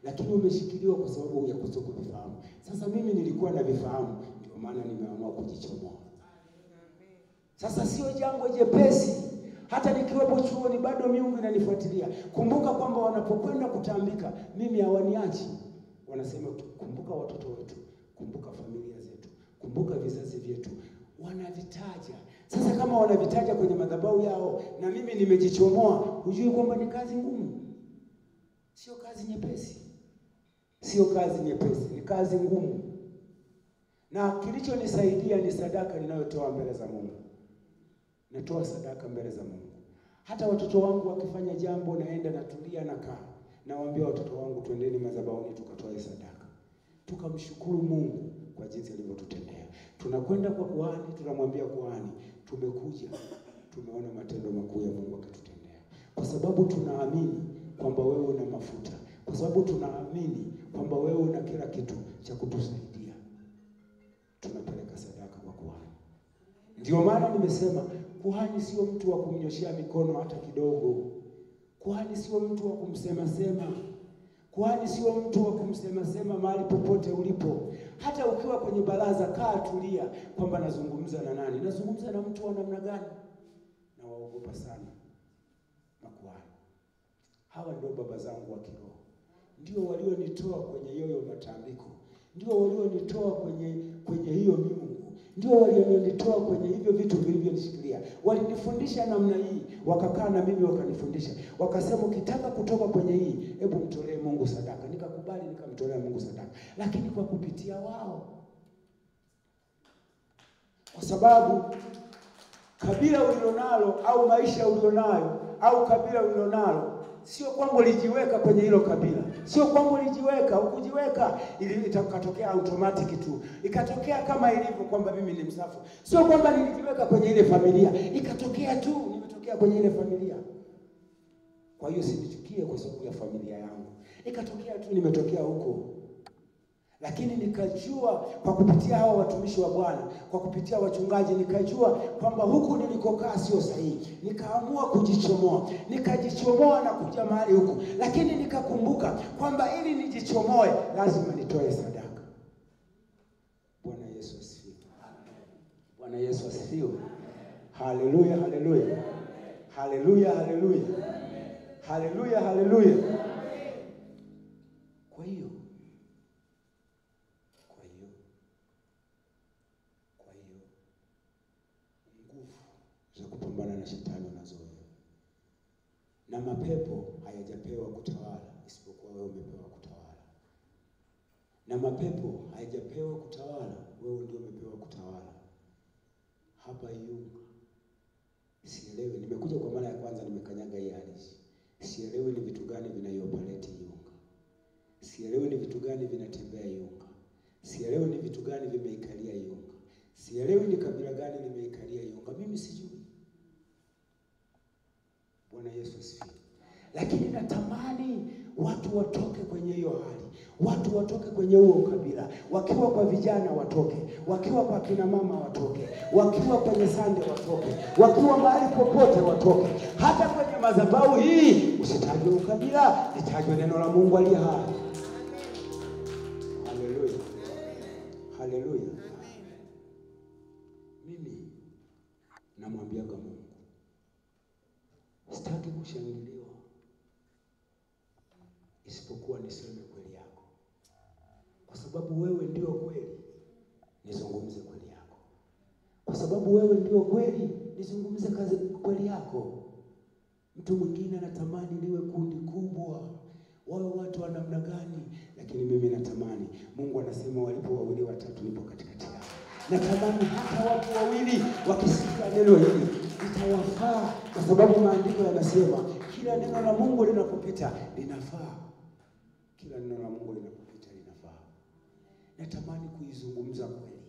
lakini umeshikiliwa kwa sababu ya kutokuvifahamu. Sasa mimi nilikuwa na vifahamu, ndio maana nimeamua kujichomoa. Sasa sio jambo jepesi. Hata nikiwepo chuoni bado miungu inanifuatilia. Kumbuka kwamba wanapokwenda kutambika, mimi hawaniachi. Wanasema kumbuka watoto wetu, kumbuka familia zetu, kumbuka vizazi vyetu. Wanavitaja. Sasa kama wanavitaja kwenye madhabahu yao na mimi nimejichomoa, hujui kwamba ni kazi ngumu. Sio kazi nyepesi. Sio kazi nyepesi, ni kazi ngumu. Na kilichonisaidia ni sadaka ninayotoa mbele za Mungu. Natoa sadaka mbele za Mungu. Hata watoto wangu wakifanya jambo, naenda natulia nakaa. Nawaambia watoto wangu, twendeni madhabahuni tukatoe sadaka. Tukamshukuru Mungu kwa jinsi alivyotutendea. Tunakwenda kwa kuhani, tunamwambia kuhani, tumekuja, tumeona matendo makuu ya Mungu akatutendea. Kwa sababu tunaamini kwamba wewe una mafuta. Kwa sababu tunaamini kwamba wewe una kila kitu cha kutusaidia. Tunapeleka sadaka kwa kuhani. Ndio maana nimesema kuhani sio mtu wa kumnyoshia mikono hata kidogo. Kuhani sio mtu wa kumsema sema. Kuhani sio mtu wa kumsema sema mahali popote ulipo. Hata ukiwa kwenye baraza, kaa tulia kwamba nazungumza na nani? Nazungumza na mtu wa namna gani? Na waogopa sana makuhani. Hawa ndio baba zangu wa kiroho. Ndio walionitoa kwenye yoyo matambiko. Ndio walionitoa kwenye hiyo miungu. Ndio walionitoa kwenye hivyo vitu vilivyonishikilia. Walinifundisha namna hii, wakakaa na mimi wakanifundisha. Wakasema ukitaka kutoka kwenye hii, hebu mtolee Mungu sadaka. Nikakubali, nikamtolea Mungu sadaka. Lakini kwa kupitia wao. Kwa sababu kabila ulilonalo au maisha ulionayo au kabila ulilonalo sio kwamba ulijiweka kwenye hilo kabila. Sio kwamba ulijiweka, ukujiweka ili itakatokea automatic tu. Ikatokea kama ilivyo kwamba mimi ni Msafu. Sio kwamba nilijiweka kwenye ile familia, ikatokea tu nimetokea kwenye ile familia. Kwa hiyo sinichukie kwa sababu ya familia yangu. Ikatokea tu nimetokea huko. Lakini nikajua kwa kupitia hao watumishi wa Bwana, kwa kupitia wachungaji, nikajua kwamba huku nilikokaa sio sahihi. Nikaamua kujichomoa. Nikajichomoa na kuja mahali huku. Lakini nikakumbuka kwamba ili nijichomoe lazima nitoe sadaka. Bwana Yesu asifiwe. Bwana Yesu asifiwe. Haleluya, haleluya. Haleluya, haleluya. Haleluya, haleluya. Kwa hiyo nguvu za kupambana na shetani unazo wewe. Na mapepo hayajapewa kutawala isipokuwa wewe umepewa kutawala. Na mapepo hayajapewa kutawala, wewe ndio umepewa kutawala. Hapa Iyunga sielewi, nimekuja kwa mara ya kwanza, nimekanyaga hii ardhi. Sielewi ni vitu gani vinaioperate Iyunga. Sielewi ni vitu gani vinatembea Iyunga. Sielewi ni vitu gani vimeikalia Iyunga. Sielewi ni kabila gani limeikalia Iyunga. Mimi sijui. Bwana Yesu asifiwe. Lakini natamani watu watoke kwenye hiyo hali. Watu watoke kwenye huo kabila. Wakiwa kwa vijana watoke. Wakiwa kwa kina mama watoke. Wakiwa kwenye sande watoke. Wakiwa mahali popote watoke. Hata kwenye madhabahu hii usitajwe ukabila, litajwe neno la Mungu aliye hai. Haleluya. Haleluya. Mimi namwambia Mungu, sitaki kushangiliwa isipokuwa niseme kweli yako. Kwa sababu wewe ndio kweli, nizungumze kweli yako. Kwa sababu wewe ndio kweli, nizungumze kweli yako. Mtu mwingine anatamani liwe kundi kubwa, wawe watu wa namna gani, lakini mimi natamani, Mungu anasema walipo wawili watatu nipo katikati yao. Natamani hata watu wawili wakisikia neno hili litawafaa, kwa sababu maandiko yanasema kila neno la Mungu linapopita linafaa. Kila neno la Mungu linapopita linafaa. Natamani kuizungumza kweli.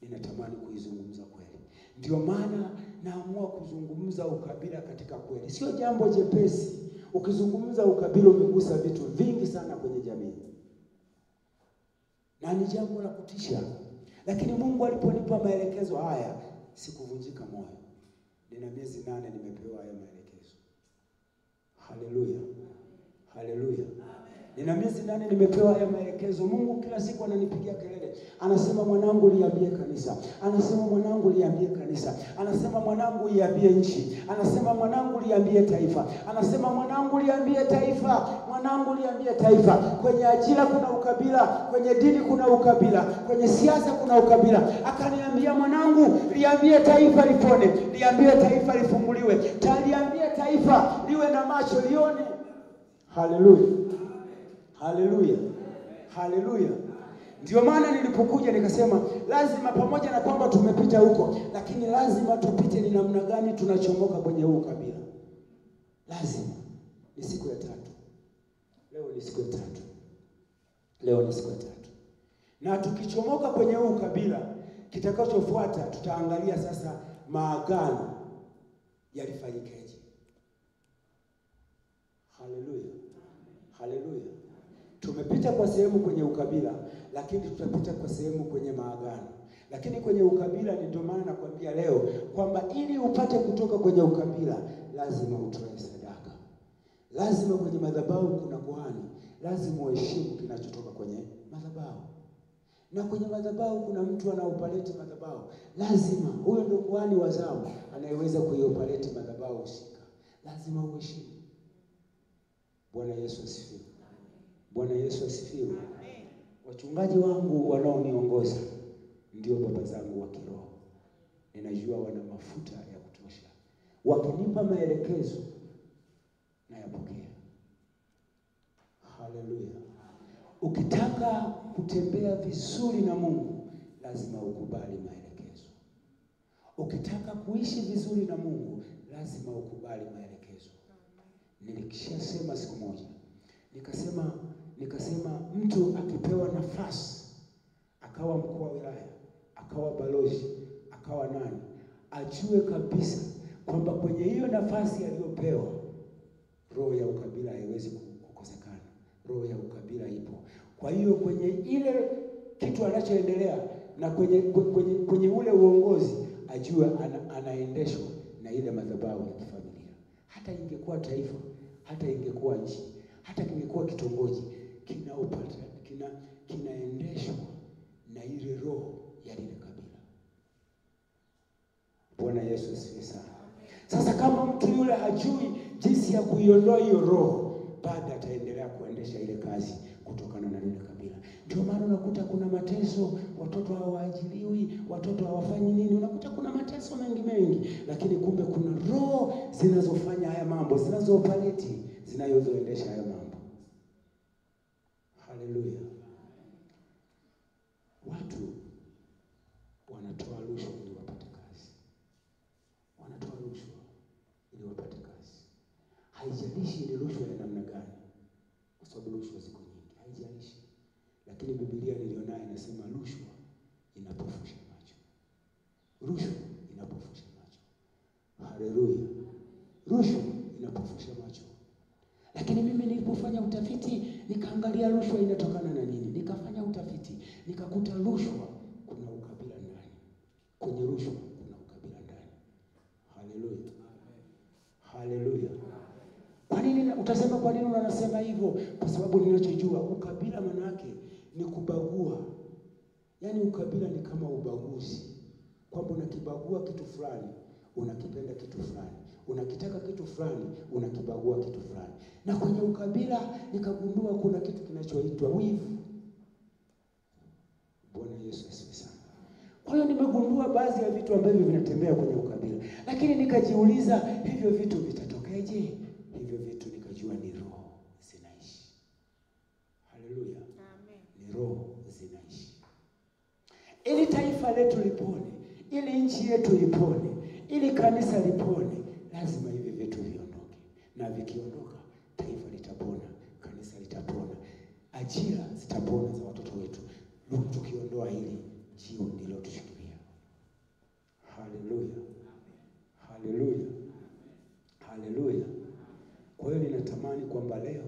Ninatamani kuizungumza kweli. Ndio maana naamua kuzungumza ukabila katika kweli. Sio jambo jepesi. Ukizungumza ukabila umegusa vitu vingi sana kwenye jamii. Na ni jambo la kutisha. Lakini Mungu aliponipa maelekezo haya, sikuvunjika moyo. Nina miezi 8 nimepewa haya maelekezo. Haleluya. Haleluya. Nina miezi 8 nimepewa haya maelekezo. Mungu kila siku ananipigia kelele. Anasema mwanangu liambie kanisa. Anasema mwanangu liambie kanisa. Anasema mwanangu liambie nchi. Anasema mwanangu liambie taifa. Anasema mwanangu liambie taifa. Mwanangu liambie taifa. Kwenye ajira kuna ukabila, kwenye dini kuna ukabila, kwenye siasa kuna ukabila. Akaniambia mwanangu liambie taifa lipone, liambie taifa lifunguliwe, liambie taifa liwe na macho lione. Haleluya. Haleluya. Haleluya. Ndio maana nilipokuja nikasema lazima, pamoja na kwamba tumepita huko, lakini lazima tupite ni namna gani tunachomoka kwenye huu kabila. Lazima. Ni siku ya 3. Leo ni siku ya 3. Leo ni siku ya 3. Na tukichomoka kwenye huu kabila, kitakachofuata tutaangalia sasa maagano yalifanyikeje. Haleluya. Haleluya. Tumepita kwa sehemu kwenye ukabila, lakini tutapita kwa sehemu kwenye maagano. Lakini kwenye ukabila ndio maana nakwambia leo kwamba ili upate kutoka kwenye ukabila lazima utoe sadaka. Lazima kwenye madhabahu kuna kuhani, lazima uheshimu kinachotoka kwenye madhabahu. Na kwenye madhabahu kuna mtu anaopaleti madhabahu. Lazima huyo ndio kuhani wa zamu anayeweza kuiopaleti madhabahu husika. Lazima uheshimu. Bwana Yesu asifiwe. Bwana Yesu asifiwe. Wachungaji wangu wanaoniongoza ndio baba zangu wa kiroho. Ninajua wana mafuta ya kutosha. Wakinipa maelekezo na yapokea. Haleluya. Ukitaka kutembea vizuri na Mungu, lazima ukubali maelekezo. Ukitaka kuishi vizuri na Mungu, lazima ukubali maelekezo. Nilikishasema siku moja. Nikasema mtu akipewa nafasi, akawa mkuu wa wilaya, akawa balozi, akawa nani, ajue kabisa kwamba kwenye hiyo nafasi aliyopewa roho ya ukabila haiwezi kukosekana. Roho ya ukabila ipo. Kwa hiyo kwenye ile kitu anachoendelea na kwenye ule uongozi ajue anaendeshwa na ile madhabahu ya kifamilia. Hata ingekuwa taifa, hata ingekuwa nchi, hata kingekuwa kitongoji, kinaendeshwa na ile roho ya ile kabila. Bwana Yesu asifiwe sana. Sasa kama mtu yule hajui jinsi ya kuiondoa hiyo roho, baada ataendelea kuendesha ile kazi kutokana na ile kabila. Ndio maana unakuta kuna mateso, watoto hawaajiriwi, watoto hawafanyi nini, unakuta kuna mateso mengi, lakini kumbe kuna roho zinazofanya haya mambo, zinazopaleti, zinazoendesha haya mambo. Haleluya. Watu wanatoa rushwa ili wapate kazi. Wanatoa rushwa ili wapate kazi. Haijalishi ile rushwa ya namna gani, kwa sababu rushwa ziko nyingi, haijalishi. Lakini Biblia nilionayo inasema rushwa inapofusha macho. Rushwa inapofusha macho. Haleluya. Rushwa inapofusha macho. Lakini mimi nilipofanya utafiti, nikaangalia rushwa inatokana na nini. Nikafanya utafiti, nikakuta rushwa kuna ukabila ndani. Kwenye rushwa kuna ukabila ndani. Haleluya. Haleluya. Kwa nini utasema kwa nini unasema hivyo? Kwa sababu ninachojua ukabila maana yake ni kubagua. Yaani ukabila ni kama ubaguzi. Kwamba unakibagua kitu fulani, unakipenda kitu fulani. Unakitaka kitu fulani, unakibagua kitu fulani. Na kwenye ukabila nikagundua kuna kitu kinachoitwa wivu. Bwana Yesu asifiwe sana. Kwa hiyo nimegundua baadhi ya vitu ambavyo vinatembea kwenye ukabila. Lakini nikajiuliza hivyo vitu vitatokeje? Hivyo vitu nikajua ni roho zinaishi. Haleluya. Amen. Ni roho zinaishi. Ili taifa letu lipone, ili nchi yetu ipone, ili kanisa lipone, lazima hivi vitu viondoke. Na vikiondoka, taifa litapona, kanisa litapona, ajira zitapona za watoto wetu. Tukiondoa hili, jio ndilo tushikilia. Haleluya. Haleluya. Haleluya. Kwa hiyo ninatamani kwamba leo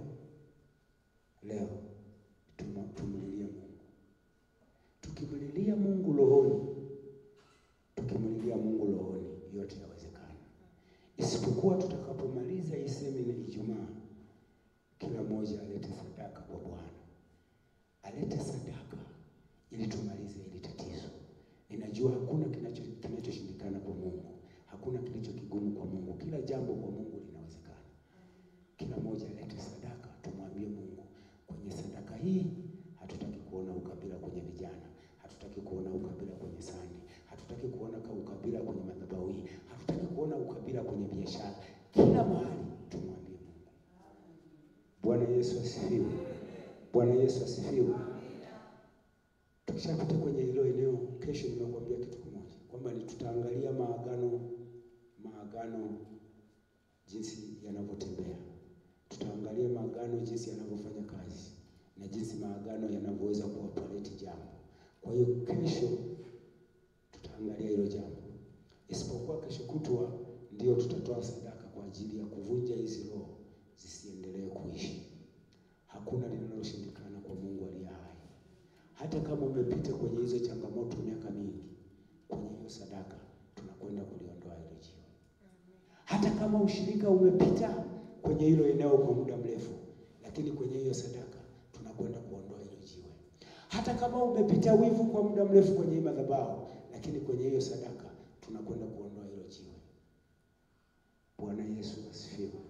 tumlilie Mungu. Tukimlilia Mungu rohoni, yote yawezekana. Isipokuwa tutakapomaliza hii semina Ijumaa, kila mmoja alete sadaka kwa Najua hakuna kinachoshindikana kwa Mungu. Hakuna kilicho kigumu kwa Mungu. Kila jambo kwa Mungu linawezekana. Kila mmoja alete sadaka, tumwambie Mungu, kwenye sadaka hii hatutaki kuona ukabila kwenye vijana, hatutaki kuona ukabila kwenye sandi, hatutaki kuona ukabila kwenye madhabahu hii, hatutaki kuona ukabila kwenye biashara. Kila mahali tumwambie Mungu. Bwana Yesu asifiwe. Bwana Yesu asifiwe. Tukishapita kwenye hilo eneo, kesho nimekuambia kitu kimoja, kwamba tutaangalia maagano jinsi yanavyotembea. Tutaangalia maagano jinsi yanavyofanya kazi na jinsi maagano yanavyoweza kuoperate jambo. Kwa hiyo kesho tutaangalia hilo jambo. Isipokuwa kesho kutwa ndio tutatoa sadaka kwa ajili ya kuvunja hizi roho zisiendelee kuishi. Hakuna linaloshindikana kwa Mungu aliye hai. Hata kama umepita kwenye hizo changamoto miaka mingi, kwenye hiyo sadaka tunakwenda kuliondoa hilo jiwe. Hata kama ushirika umepita kwenye hilo eneo kwa muda mrefu, lakini kwenye hiyo sadaka tunakwenda kuondoa hilo jiwe. Hata kama umepita wivu kwa muda mrefu kwenye madhabahu, lakini kwenye hiyo sadaka tunakwenda kuondoa hilo jiwe. Bwana Yesu asifiwe.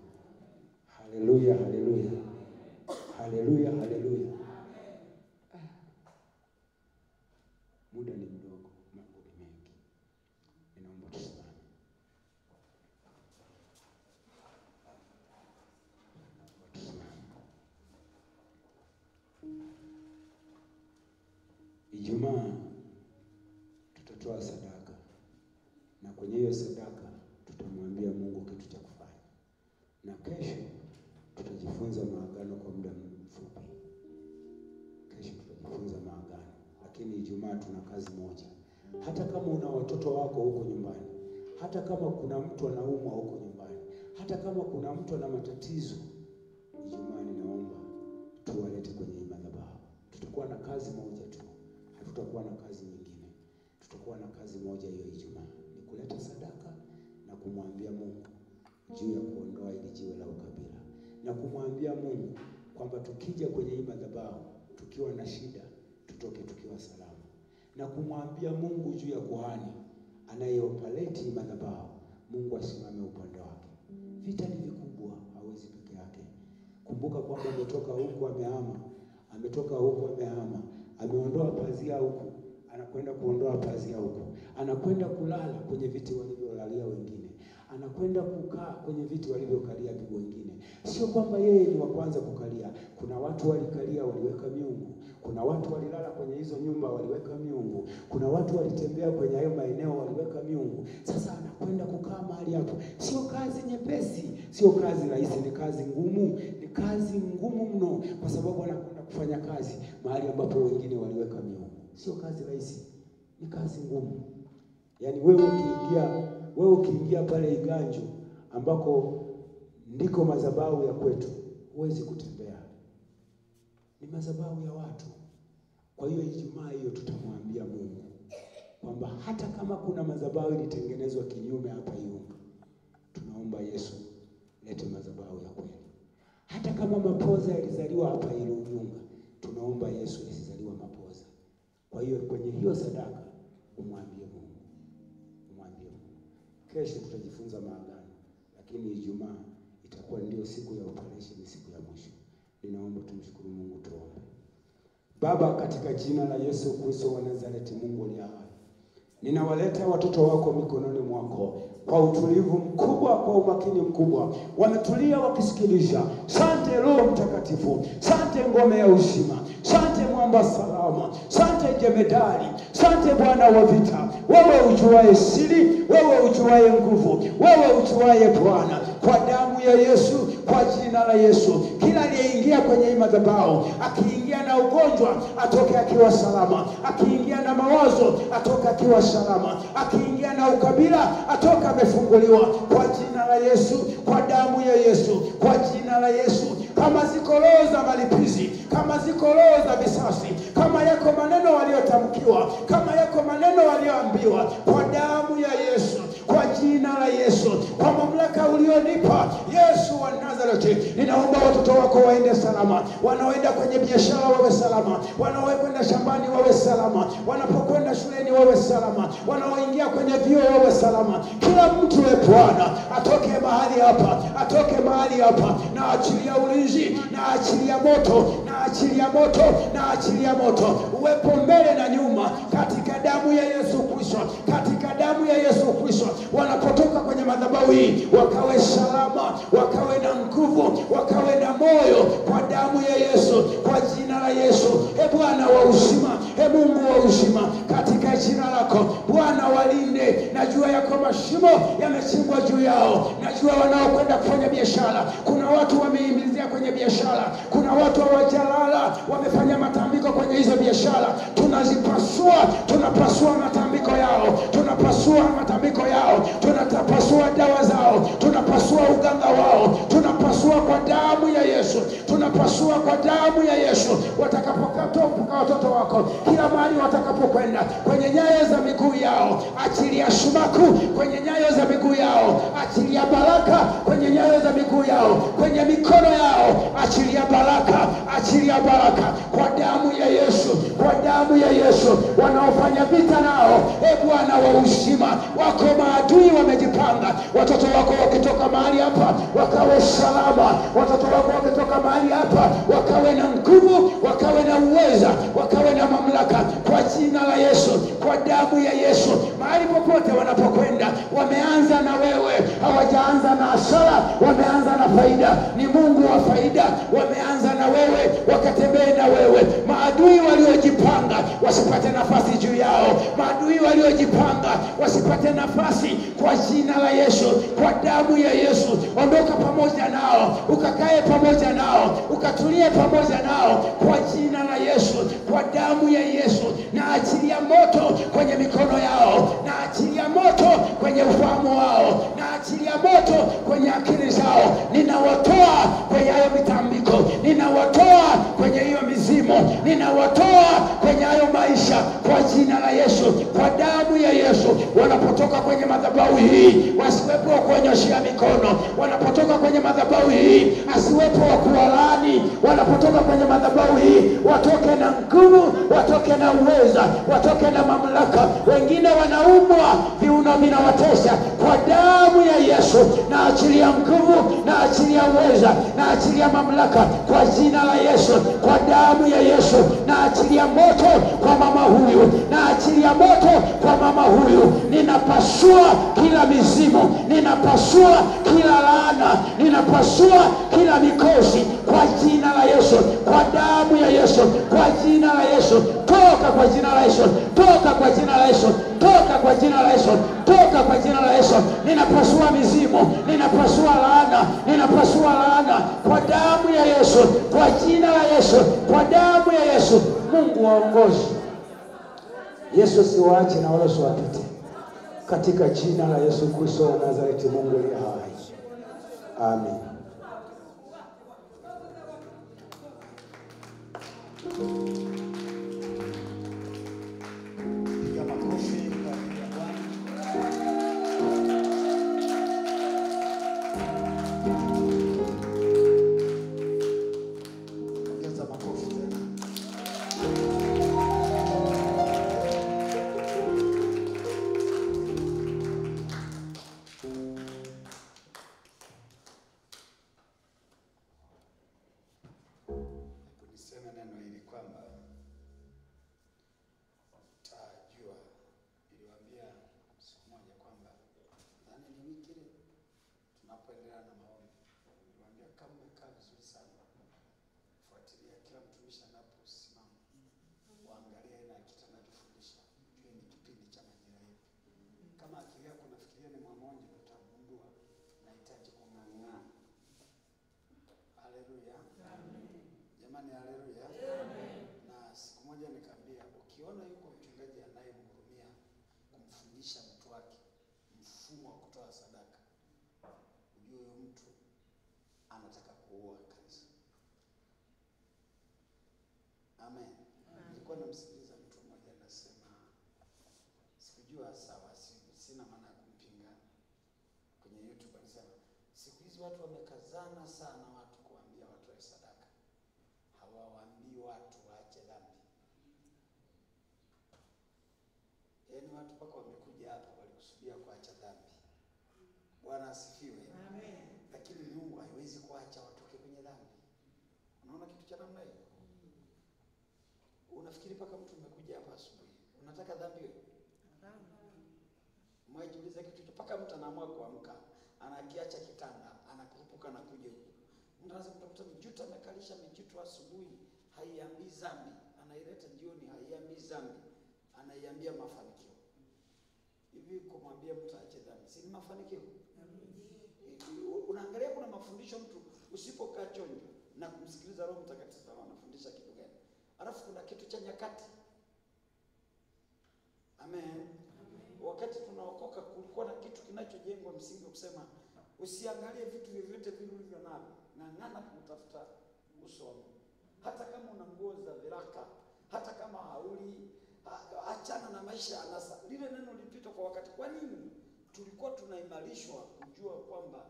Haleluya, haleluya. Haleluya, haleluya. Muda ni mdogo, mambo ni mengi. Ninaomba tusimame. Ijumaa tutatoa sadaka, na kwenye hiyo sadaka tutamwambia Mungu kitu cha kufanya. Na kesho tutajifunza maagano kwa muda mfupi. Kesho tutajifunza maagano, lakini Ijumaa tuna kazi moja. Hata kama una watoto wako huko nyumbani, hata kama kuna mtu anaumwa huko nyumbani, hata kama kuna mtu ana matatizo, Ijumaa ninaomba tuwalete kwenye madhabahu. Tutakuwa na kazi moja tu. Hatutakuwa na kazi nyingine. Tutakuwa na kazi moja hiyo Ijumaa. Ni kuleta sadaka na kumwambia Mungu juu ya kuondoa ile jiwe la ukabila. Na kumwambia Mungu kwamba tukija kwenye hii madhabahu tukiwa na shida, tutoke tukiwa salama. Na kumwambia Mungu juu ya kuhani anayeoperate madhabahu, Mungu asimame upande wake. Vita ni vikubwa, hawezi peke yake. Kumbuka kwamba ametoka huko amehama, ametoka huko amehama, ameondoa pazia huko, anakwenda kuondoa pazia huko, anakwenda kulala kwenye viti walivyolalia wengine, anakwenda kukaa kwenye viti walivyokalia wengine. Sio kwamba yeye ni wa kwanza kukalia. Kuna watu walikalia waliweka miungu. Kuna watu walilala kwenye hizo nyumba waliweka miungu. Kuna watu walitembea kwenye hayo maeneo waliweka miungu. Sasa anakwenda kukaa mahali hapo. Sio kazi nyepesi, sio kazi rahisi, ni kazi ngumu, ni kazi ngumu mno, kwa sababu anakwenda kufanya kazi mahali ambapo wengine waliweka miungu. Sio kazi rahisi, ni kazi ngumu. Yaani wewe ukiingia pale Iganjo ambako ndiko madhabahu ya kwetu, huwezi kutembea. Ni madhabahu ya watu. Kwa hiyo Ijumaa hiyo tutamwambia Mungu kwamba hata kama kuna madhabahu ilitengenezwa kinyume hapa Iunga, tunaomba Yesu lete madhabahu ya kweli. Hata kama mapoza yalizaliwa hapa Iunga, tunaomba Yesu isizaliwe mapoza. Kwa hiyo kwenye hiyo sadaka umwambie Mungu. Kesho tutajifunza maagano, lakini Ijumaa itakuwa ndio siku ya operation, siku ya mwisho. Ninaomba tumshukuru Mungu, tuombe. Baba, katika jina la Yesu Kristo wa Nazareti, Mungu aliye hai, ninawaleta watoto wako mikononi mwako kwa utulivu mkubwa, kwa umakini mkubwa. Wametulia wakisikiliza. Sante Roho Mtakatifu, sante ngome ya uzima, sante mwamba salama, sante jemedari, sante Bwana wa vita. Wewe ujuaye siri, wewe ujuaye nguvu, wewe ujuaye Bwana, kwa damu ya Yesu, kwa jina la Yesu, kila aliyeingia kwenye hii madhabahu, akiingia na ugonjwa atoke akiwa salama, akiingia na mawazo atoke akiwa salama, akiingia na ukabila atoke amefunguliwa kwa jina la Yesu, kwa damu ya Yesu, kwa jina la Yesu. Kama ziko roho za malipizi, kama ziko roho za visasi, kama yako maneno waliotamkiwa, kama yako maneno walioambiwa, kwa damu ya Yesu, kwa jina la Yesu, kwa mamlaka ulionipa Yesu wa Nazareti, ninaomba watoto wako waende salama, wanaoenda kwenye biashara wawe salama, wanaokwenda shambani wawe salama, wanapokwenda shuleni wawe salama, wanaoingia kwenye vyuo wawe salama. Kila mtu Bwana atoke mahali hapa, atoke mahali hapa, na achilia ulinzi, na achilia moto, na achilia moto, na achilia moto uwepo mbele na nyuma, katika damu ya Yesu Kristo, katika damu ya Yesu Kristo. Wanapotoka kwenye madhabahu hii wakawe salama, wakawe na nguvu, wakawe na moyo, kwa damu ya Yesu, kwa jina la Yesu. Bwana wa uzima, Mungu wa uzima, katika jina lako Bwana walinde. Najua yako mashimo yamechimbwa juu yao, najua wanaokwenda kufanya biashara, kuna watu wameimbilizia kwenye biashara, kuna watu hawajalala wamefanya matambiko kwenye hizo biashara. Tunazipasua, tunapasua matambiko yao, tunapasua matambiko yao, tunatapasua dawa zao, tunapasua uganga wao, tunapasua kwa damu ya Yesu, tunapasua kwa damu ya Yesu. Watakapotoka watoto wako, kila mahali watakapokwenda, kwenye nyayo za miguu yao achilia sumaku, kwenye nyayo za miguu yao achilia baraka, kwenye nyayo za miguu yao, kwenye mikono yao achilia baraka, achilia baraka kwa damu ya Yesu, kwa damu ya Yesu. Wanaofanya vita nao, Bwana wa uzima, wako maadui wamejipanga. Watoto wako wakitoka mahali hapa wakawe salama, watoto wako wakitoka mahali hapa wakawe na nguvu, wakawe na uweza, wakawe na mamlaka, kwa jina la Yesu, kwa damu ya Yesu. Mahali popote wanapokwenda, wameanza na wewe, hawajaanza na hasara, wameanza na faida. Ni Mungu wa faida, wameanza na wewe, wakatembee na wewe. Maadui waliojipanga wasipate nafasi juu yao, maadui waliojipanga wasipate nafasi, kwa jina la Yesu, kwa damu ya Yesu. Ondoka pamoja nao, ukakae pamoja nao, ukatulie pamoja nao, kwa jina la Yesu, kwa damu ya Yesu. Na achilia moto kwenye mikono yao, na achilia moto kwenye ufahamu wao, na achilia moto kwenye akili zao. Ninawatoa kwenye hayo mitambiko, ninawatoa kwenye hiyo mizimu, ninawatoa kwenye hayo maisha, kwa jina la Yesu, kwa damu ya Yesu. Wanapotoka kwenye madhabahu hii wasiwepo wa kuonyoshia mikono, wanapotoka kwenye madhabahu hii asiwepo wa kuwalaani, wanapotoka kwenye madhabahu hii watoke na nguvu, watoke na uweza, watoke na mamlaka. Wengine wanaumwa, viuno vinawatesa, kwa damu ya Yesu na achilia nguvu, na achilia uweza, na achilia mamlaka, kwa jina la Yesu, kwa damu ya Yesu. Na achilia moto kwa mama huyu, na achilia moto kwa mama huyu. Ninapasua kila mizimu, ninapasua kila laana, ninapasua kila mikosi, kwa jina la Yesu, kwa damu ya Yesu, kwa jina la Yesu. Toka kwa jina la Yesu, toka kwa jina la Yesu, toka kwa jina la Yesu, toka kwa jina la Yesu. Ninapasua mizimu, ninapasua laana, ninapasua laana kwa damu ya Yesu, kwa jina la Yesu, kwa damu ya Yesu. Mungu waongoze. Yesu siwaache na wala siwapite, katika jina la Yesu Kristo wa Nazareti, Mungu aliye hai. Amen. Piga makofi kwa Bwana. Ongeza makofi tena. Niseme neno hili kwamba utajua, niliwaambia siku moja kwamba ndani ni wiki ile tunapoendelea na maombi, niliwaambia kama umekaa vizuri sana, fuatilia kila mtumishi anaposimama, waangalia na kitu anachofundisha, jue ni kipindi cha majira yetu. Kama akili yako unafikiria ni mwamonja, utagundua nahitaji kung'ang'ana. Haleluya. Amen. Jamani, haleluya. Amen. Na siku moja nikaambia, ukiona yuko mchungaji anayemhurumia kumfundisha mtu wake mfumo wa kutoa sadaka, ujue huyo mtu anataka kuua kanisa. Amen. Nilikuwa namsikiliza mtu mmoja anasema, sikujua sawa, sina maana ya kumpinga, watu wamekazana sana watu kuambia watu wa sadaka. Hawawaambii watu waache dhambi. Yaani watu mpaka wamekuja hapa walikusudia kuacha dhambi. Bwana asifiwe. Amen. Lakini Mungu haiwezi kuacha watoke kwenye dhambi. Unaona kitu cha namna hiyo? Unafikiri mpaka mtu umekuja hapa asubuhi, unataka dhambi wewe? Mwajiuliza kitu mpaka mtu anaamua kuamka, anakiacha kitanda, anakurupuka na kuja huko. Mtu anaweza kutafuta mjuto, amekalisha mjuto asubuhi, haiambii dhambi, anaileta jioni, haiambii dhambi, anaiambia mafanikio. Hivi kumwambia mtu aache dhambi, si mafanikio? Unaangalia kuna mafundisho mtu usipokaa chonjo na kumsikiliza Roho Mtakatifu anafundisha kitu gani. Alafu kuna kitu cha nyakati. Amen. Wakati tunaokoka kulikuwa na kitu kinachojengwa msingi kusema usiangalie vitu vyovyote vile ulivyo navyo, ng'ang'ana kutafuta uso wa Mungu. Hata kama una nguo za viraka, hata kama hauli, achana na maisha ya anasa. Lile neno lipita kwa wakati. Kwa nini? Tulikuwa tunaimarishwa kujua kwamba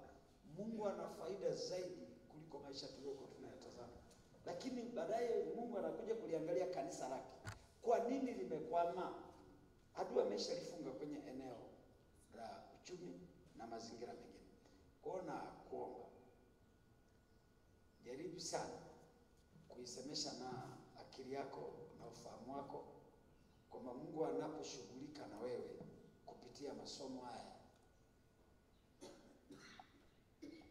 Mungu ana faida zaidi kuliko maisha tuliyokuwa tunayatazama. Lakini baadaye Mungu anakuja kuliangalia kanisa lake. Kwa nini limekwama? Adui ameshalifunga kwenye eneo la uchumi na mazingira mengine. Kwa na kuomba, jaribu sana kuisemesha na akili yako na ufahamu wako kwamba Mungu anaposhughulika na wewe kupitia masomo haya,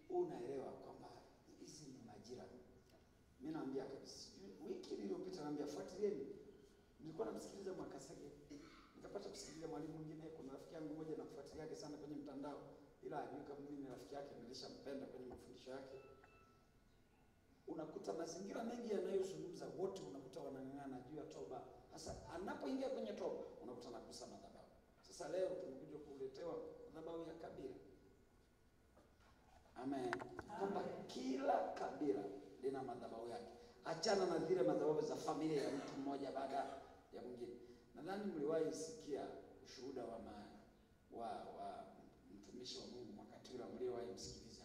unaelewa kwamba hizi ni majira. Mimi naambia kabisa, wiki iliyopita naambia fuatilieni. Nilikuwa namsikiliza Mwakasege, nikapata kusikiliza mwalimu mwingine. Kuna rafiki yangu mmoja namfuatiliaje sana kwenye mtandao, ila ajui kama mimi ni rafiki yake, nilishampenda kwenye mafundisho yake. Unakuta mazingira mengi yanayozungumza wote unakuta wanang'ang'ana juu ya toba. Sasa anapoingia kwenye toba unakuta anakusa madhabahu. Sasa leo tumekuja kuletewa madhabahu ya kabila. Amen. Kwamba kila kabila lina madhabahu yake. Achana na zile madhabahu za familia ya mtu mmoja baada ya mwingine. Nadhani mliwahi sikia ushuhuda wa mtumishi wa Mungu wakati ule mliwahi msikiliza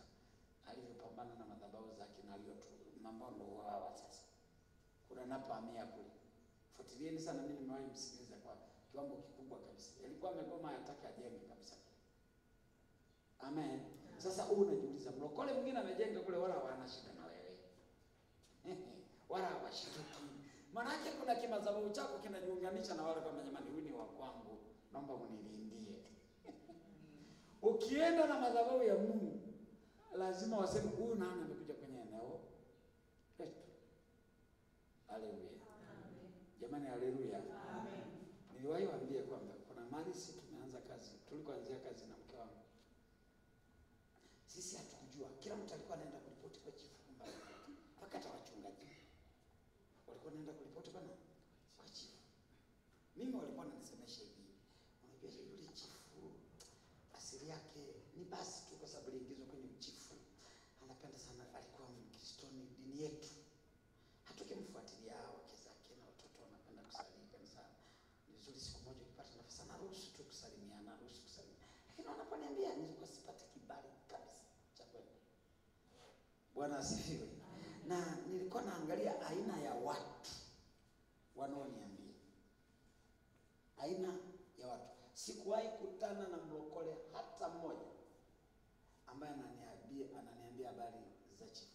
alivyopambana na madhabahu za kinalio tu mambo ndo wao sasa. Kuna napahamia kule. Fuatilieni sana, mimi nimewahi msikiliza kwa kiwango kikubwa kabisa. Yalikuwa amegoma yataka ajenge kabisa. Amen. Sasa huu unajiuliza mlokole mwingine amejenga kule wala hawana shida na wewe. Wala hawashiriki. Maana yake kuna kimadhabahu chako kinajiunganisha na wale kama jamani huyu ni wa kwangu, naomba munilindie. Ukienda na madhabahu ya Mungu lazima waseme huyu nani amekuja kwenye eneo letu. Haleluya. Amen. Jamani haleluya. Amen. Niliwahi waambia kwamba kuna mali sisi tumeanza kazi, tulikoanzia kazi na mke wangu. Sisi hatukujua. Kila mtu alikuwa anaenda kuripoti kwa chifu mbali. Mpaka hata wachungaji walikuwa wanaenda kuripoti kwa chifu. Mimi walikuwa wananisemesha hivi, unajua yule chifu asili yake ni basi tu kwa sababu aliingizwa kwenye uchifu. Anapenda sana, alikuwa Mkristo, dini yetu. Hatukimfuatilia wake zake na watoto wanapenda kusali kanisani. Ni vizuri siku moja ukipata nafasi na ruhusu tu kusalimiana, ruhusu kusalimia. Lakini wanaponiambia nilikuwa sipate kibali kabisa cha kwenda. Bwana asifiwe. Na nilikuwa naangalia aina ya watu wanaoniambia. Aina ya watu. Sikuwahi kutana na mlokole hata mmoja ambaye ananiambia habari za chifu.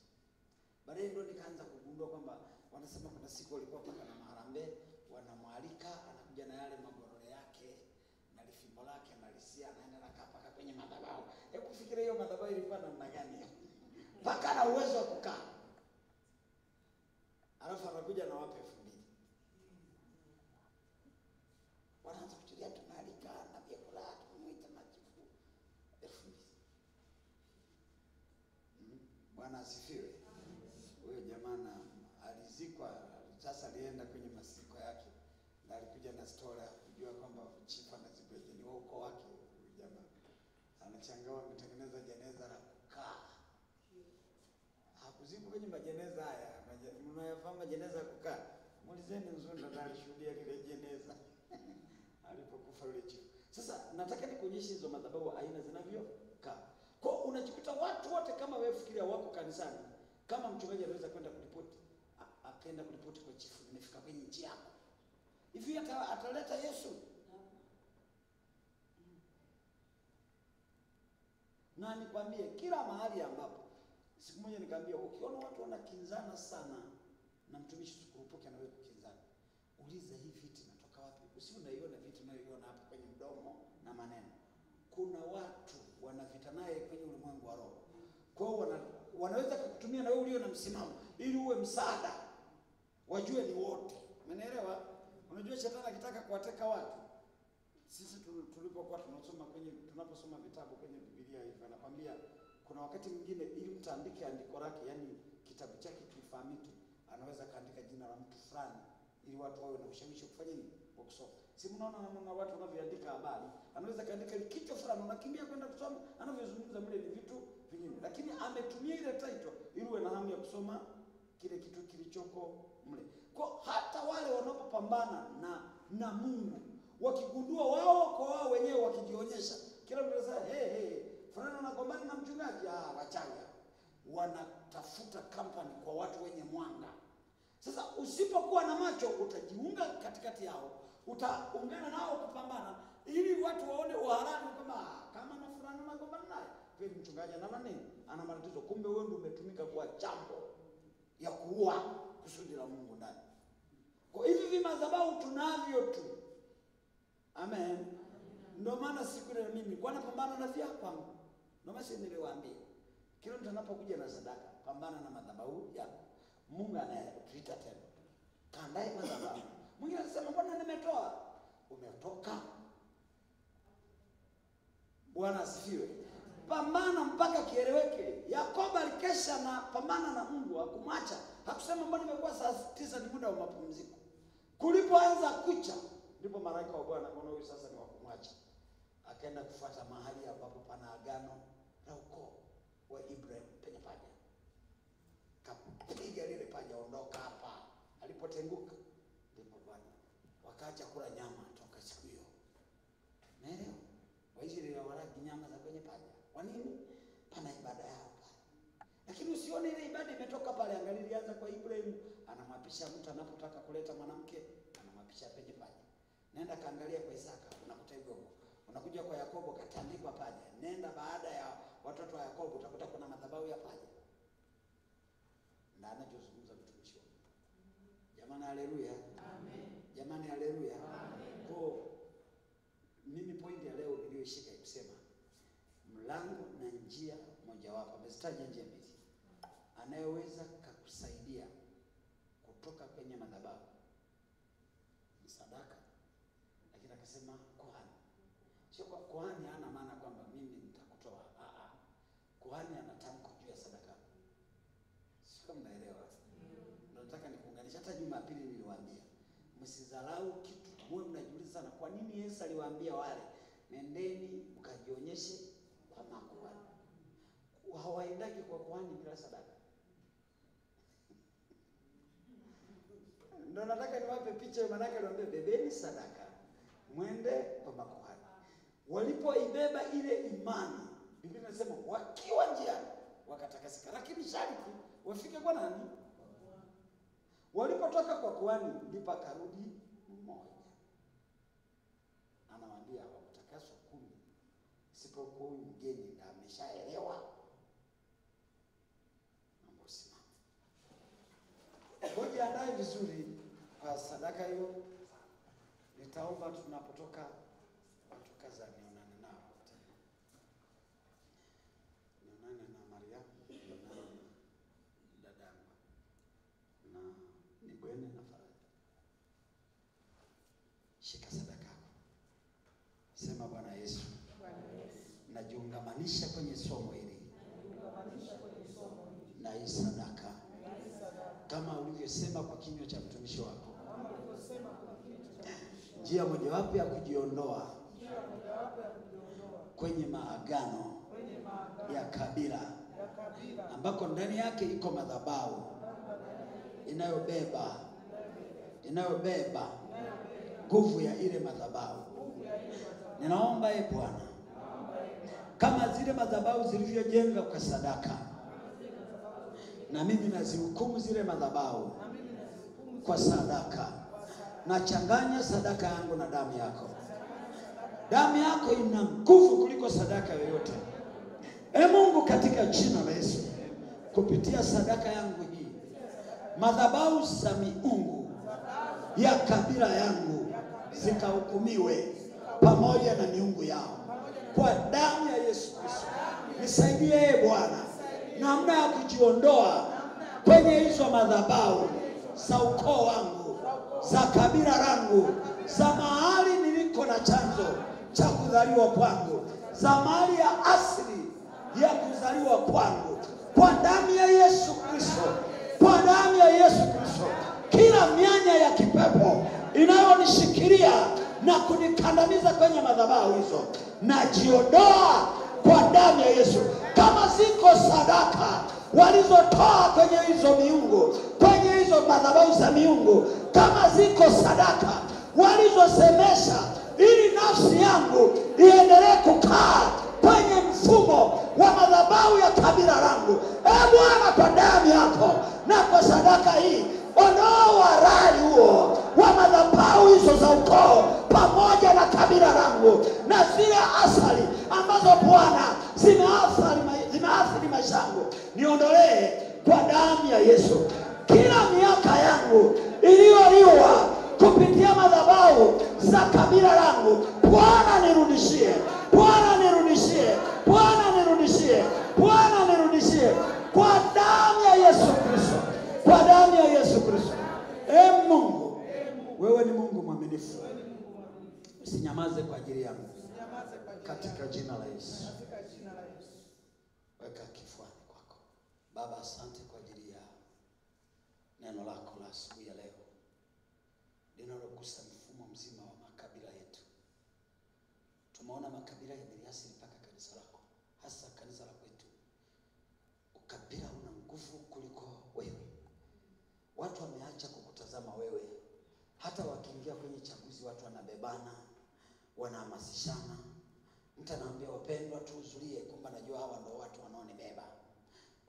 Baadaye ndio nikaanza kugundua kwamba wanasema kuna siku walikuwa paka na maharambee, wanamwalika, anakuja na yale magorore yake na lifimbo lake na lisia, anaenda nakaa paka kwenye madhabahu. Hebu fikiria hiyo madhabahu ilikuwa namna gani? Paka na uwezo wa kukaa. Alafu anakuja na wape 2,000. Wanaanza kutulia, tunaalika na vyakula, tumuita machifu 2,000. Bwana asifiwe. Huyo jamaa alizikwa, sasa alienda kwenye masiko yake na alikuja na story kujua kwamba chifu anazikwa ni wako wake. Huyo jamaa anachangawa kutengeneza jeneza la kukaa. Hakuzikwa kwenye majeneza haya. Mnayafahamu majeneza ya kukaa? Muulizeni Nzunda na alishuhudia lile jeneza alipokufa yule chifu. Sasa nataka nikuonyeshe hizo madhabahu aina zinavyokaa. Kwa unajikuta watu wote kama wewe fikiria wako kanisani, kama mchungaji anaweza kwenda kuripoti, akaenda kuripoti kwa chifu, nimefika kwenye nchi yako. Hivi ataleta Yesu? Na nikwambie kila mahali ambapo, siku moja nikamwambia, ukiona watu wanakinzana sana na mtumishi sikurupuke na wewe kukinzana, uliza hii viti natoka wapi? Usi unaiona vitu unayoiona hapa kwenye mdomo na maneno. Kuna watu wanavita naye kwenye ulimwengu wa roho. Kwa hiyo wanaweza kukutumia na wewe ulio na msimamo ili uwe msaada. Wajue ni wote. Umeelewa? Unajua shetani akitaka kuwateka watu. Sisi tulipokuwa tunaposoma vitabu kwenye Biblia hivi anakuambia kuna wakati mwingine ili mtu andike andiko lake, yani kitabu chake kifahamike, anaweza kaandika jina la mtu fulani ili watu wawe na ushawishi kufanya nini? Kusoma. Si mnaona watu wanavyoandika habari, anaweza kaandika kichwa fulani, unakimbia kwenda kusoma, anavyozungumza mle ni vitu vingine. Lakini ametumia ile title ili uwe na hamu ya kusoma kile kitu kilichoko mle. Kwa hata wale wanapopambana na Mungu, wakigundua wao kwa wao wenyewe wakijionyesha, kila mtu anasema fulani anagombana na mchungaji, wachanga. Wanatafuta company kwa watu wenye mwanga. Sasa usipokuwa na macho utajiunga katikati yao, utaungana nao kupambana ili watu waone uhalali kama na fulani anagombana naye. Kweli mchungaji ana nini? Ana matatizo. Kumbe wewe ndio umetumika kwa jambo ya kuua kusudi la Mungu ndani. Kwa hivi madhabahu tunavyo tu. Amen. Ndio maana siku ile mimi kwa napambana na vya kwangu. Ndio maana niliwaambia kila mtu anapokuja na sadaka, pambana na madhabahu yako. Mungu anayetuita tena. Kaandae madhabahu. Mwingine anasema mbona nimetoa? Umetoka. Bwana asifiwe. Pambana mpaka kieleweke. Yakobo alikesha na pambana na Mungu, hakumwacha. Hakusema mbona nimekuwa saa 9 ni muda wa mapumziko. Kulipoanza kucha ndipo malaika wa Bwana akaona huyu sasa ni wa kumwacha. Akaenda kufuata mahali ambapo pana agano la ukoo wa Ibrahim penye paja. Kapiga lile paja, ondoka hapa. Alipotenguka ndipo Bwana wakaacha kula nyama toka siku hiyo. Umeelewa? Waisraeli hawaragi nyama za kwenye paja. Kwa nini? Pana ibada yao pale. Lakini usione ile ibada imetoka pale. Angalia ilianza kwa Ibrahim, anamwapisha mtu anapotaka kuleta mwanamke, anamwapisha penye paja. Nenda kaangalia kwa Isaka, unakuta hivyo. Unakuja kwa Yakobo katandikwa paja. Nenda baada ya watoto wa Yakobo utakuta kuna madhabahu ya paja. Na anachozungumza mtumishi wake. Jamani haleluya. Amen. Jamani haleluya. Amen. Kwa mimi pointi ya leo niliyoshika kusema mlango na njia mojawapo, amezitaja njia mbili, anayeweza kukusaidia kutoka kwenye madhabahu ni sadaka. Lakini akasema kuhani. Sio kwa kuhani hana maana kwamba mimi nitakutoa. Kuhani anatamka juu ya sadaka. Sio mnaelewa? Nataka nikuunganisha. Hata Jumapili niliwaambia msidharau kitu. Mwe mnajiuliza sana kwa nini Yesu aliwaambia wale nendeni mkajionyeshe kwa makuhani. Hawaendaki kwa kuhani bila sadaka. Ndio nataka niwape picha, maana yake niwaambie bebeni sadaka mwende kwa makuhani. Walipoibeba ile imani, Biblia inasema wakiwa njiani wakatakasika, lakini sharti wafike kwa nani? Walipotoka kwa kuhani ndipo akarudi mmoja. Anawaambia wakutakaswa 10. Isipokuwa huyu mgeni ndiye ameshaelewa. Mambo simama. Ngoja andae vizuri kwa sadaka hiyo. Nitaomba tunapotoka watukaza nionane nao. Nionane na Mariamu, nionane na dadangu. Na nibwene na Faraja. Shika sadaka yako. Sema Bwana Yesu. Najiungamanisha kwenye somo hili. Na hii sadaka. Kama ulivyosema kwa kinywa cha mtumishi wako. Njia mojawapo ya kujiondoa kwenye maagano ya kabila ambako ndani yake iko madhabahu inayobeba nguvu ya ile madhabahu. Ninaomba Bwana kama zile madhabahu zilivyojenga kwa sadaka, na mimi nazihukumu zile madhabahu kwa sadaka. Nachanganya sadaka yangu na damu yako. Damu yako ina nguvu kuliko sadaka yoyote. Mungu, katika jina la Yesu, kupitia sadaka yangu hii, madhabahu za miungu ya kabila yangu zikahukumiwe pamoja na miungu yao kwa damu ya Yesu Kristo. Nisaidie Bwana namna ya kujiondoa kwenye hizo madhabahu za ukoo wangu, za kabila langu, za mahali niliko na chanzo cha kuzaliwa kwangu, za mahali ya asili ya kuzaliwa kwangu, kwa damu ya Yesu Kristo, kwa damu ya Yesu Kristo. Kila mianya ya kipepo inayonishikilia na kunikandamiza kwenye madhabahu hizo, najiondoa kwa damu ya Yesu. Kama ziko sadaka walizotoa kwenye hizo miungu, kwenye hizo madhabahu za miungu, kama ziko sadaka walizosemesha ili nafsi yangu iendelee kukaa kwenye mfumo wa madhabahu ya kabila langu, Bwana, kwa damu yako na kwa sadaka hii, ondoa warai huo wa madhabahu hizo za ukoo pamoja na kabila langu, na zile asali ambazo Bwana zimeathiri maisha yangu, niondolee kwa damu ya Yesu. Kila miaka yangu iliyoliwa kupitia madhabahu za kabila langu, Bwana nirudishie, Bwana nirudishie, Bwana nirudishie, Bwana nirudishie kwa damu ya Yesu Kristo, kwa damu ya Yesu Kristo. Mungu, wewe ni Mungu mwaminifu. Usinyamaze kwa ajili yangu, katika jina la Yesu. Weka kifuani kwako. Baba, asante kwa ajili ya neno lako la asubuhi ya leo, linalogusa mfumo mzima wa makabila yetu. Tumeona makabila yameliasili mpaka kanisa lako, hasa kanisa la kwetu. Ukabila una nguvu kuliko wewe. Watu wameacha kukutazama wewe. Hata wakiingia kwenye chaguzi, watu wanabebana, wanahamasishana. Mtu anaambia wapendwa tuhudhurie, kumbe najua hawa ndio watu wanaonibeba.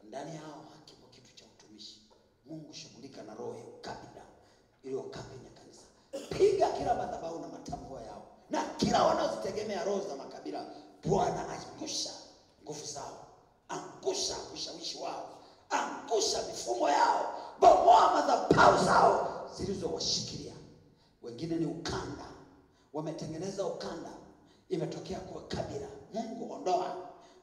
Ndani yao hakipo kitu cha utumishi. Mungu, shughulika na roho ya ukabila iliyokaa kwenye kanisa. Piga kila madhabahu na matambo yao, na kila wanaozitegemea roho za makabila, Bwana angusha nguvu zao, angusha ushawishi wao, angusha mifumo yao, bomoa madhabahu zao zilizowashikilia. Wengine ni ukanda, wametengeneza ukanda, imetokea kwa kabila. Mungu, ondoa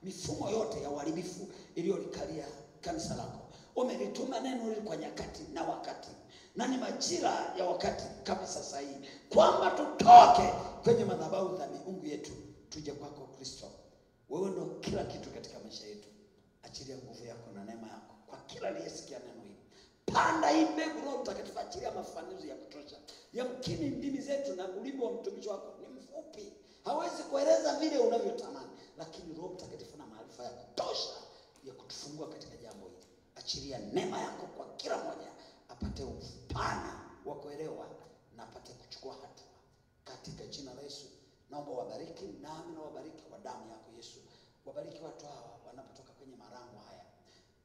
mifumo yote ya uharibifu iliyolikalia kanisa lako. Umelituma neno hili kwa nyakati na wakati, na ni majira ya wakati kama sasa hii, kwamba tutoke kwenye madhabahu za miungu yetu, tuje kwako Kristo. Wewe ndio kila kitu katika maisha yetu. Achilia nguvu yako na neema yako kwa kila aliyesikia neno hili. Panda hii mbegu, Roho Mtakatifu, achilia mafanuzi ya kutosha. Yamkini ndimi zetu na ulimi wa mtumishi wako ni mfupi, hawezi kueleza vile unavyotamani, lakini Roho Mtakatifu na maarifa ya kutosha ya kutufungua katika jambo hili. Achilia neema yako kwa kila mmoja, apate upana wa kuelewa na apate kuchukua hatua, katika jina la Yesu. Naomba wabariki, nami na wabariki kwa damu yako Yesu. Wabariki watu hawa wanapotoka kwenye marango haya.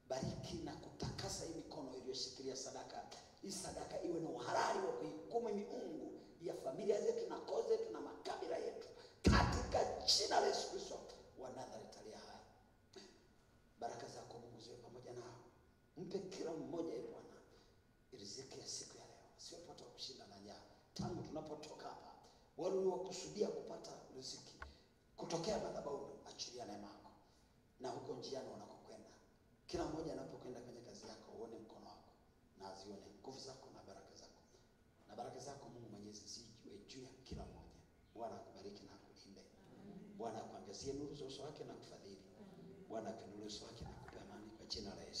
Bariki na kutakasa hii mikono iliyoshikilia sadaka. Hii sadaka iwe na uhalali wa kuhukumu miungu ya familia zetu na koo zetu na makabila yetu, katika jina la Yesu Kristo wa Nazareti aliye hai. Baraka zako Mungu ziwe pamoja nao. Mpe kila mmoja Bwana riziki ya siku ya leo, sio pata kushinda na njaa. Tangu tunapotoka hapa, wale waliokusudia kupata riziki kutokea madhabahu, achilia neema yako, na huko njiani wanakokwenda, kila mmoja anapokwenda kwenye kazi yako, uone mkono wako na azione nguvu zako na baraka zako. Na baraka zako Mungu Mwenyezi ziwe juu ya kila mmoja. Bwana akubariki na akulinde. Bwana akuangazie nuru za uso wake na kufadhili. Bwana akuinulie uso wake na kukupa amani, kwa jina la Yesu.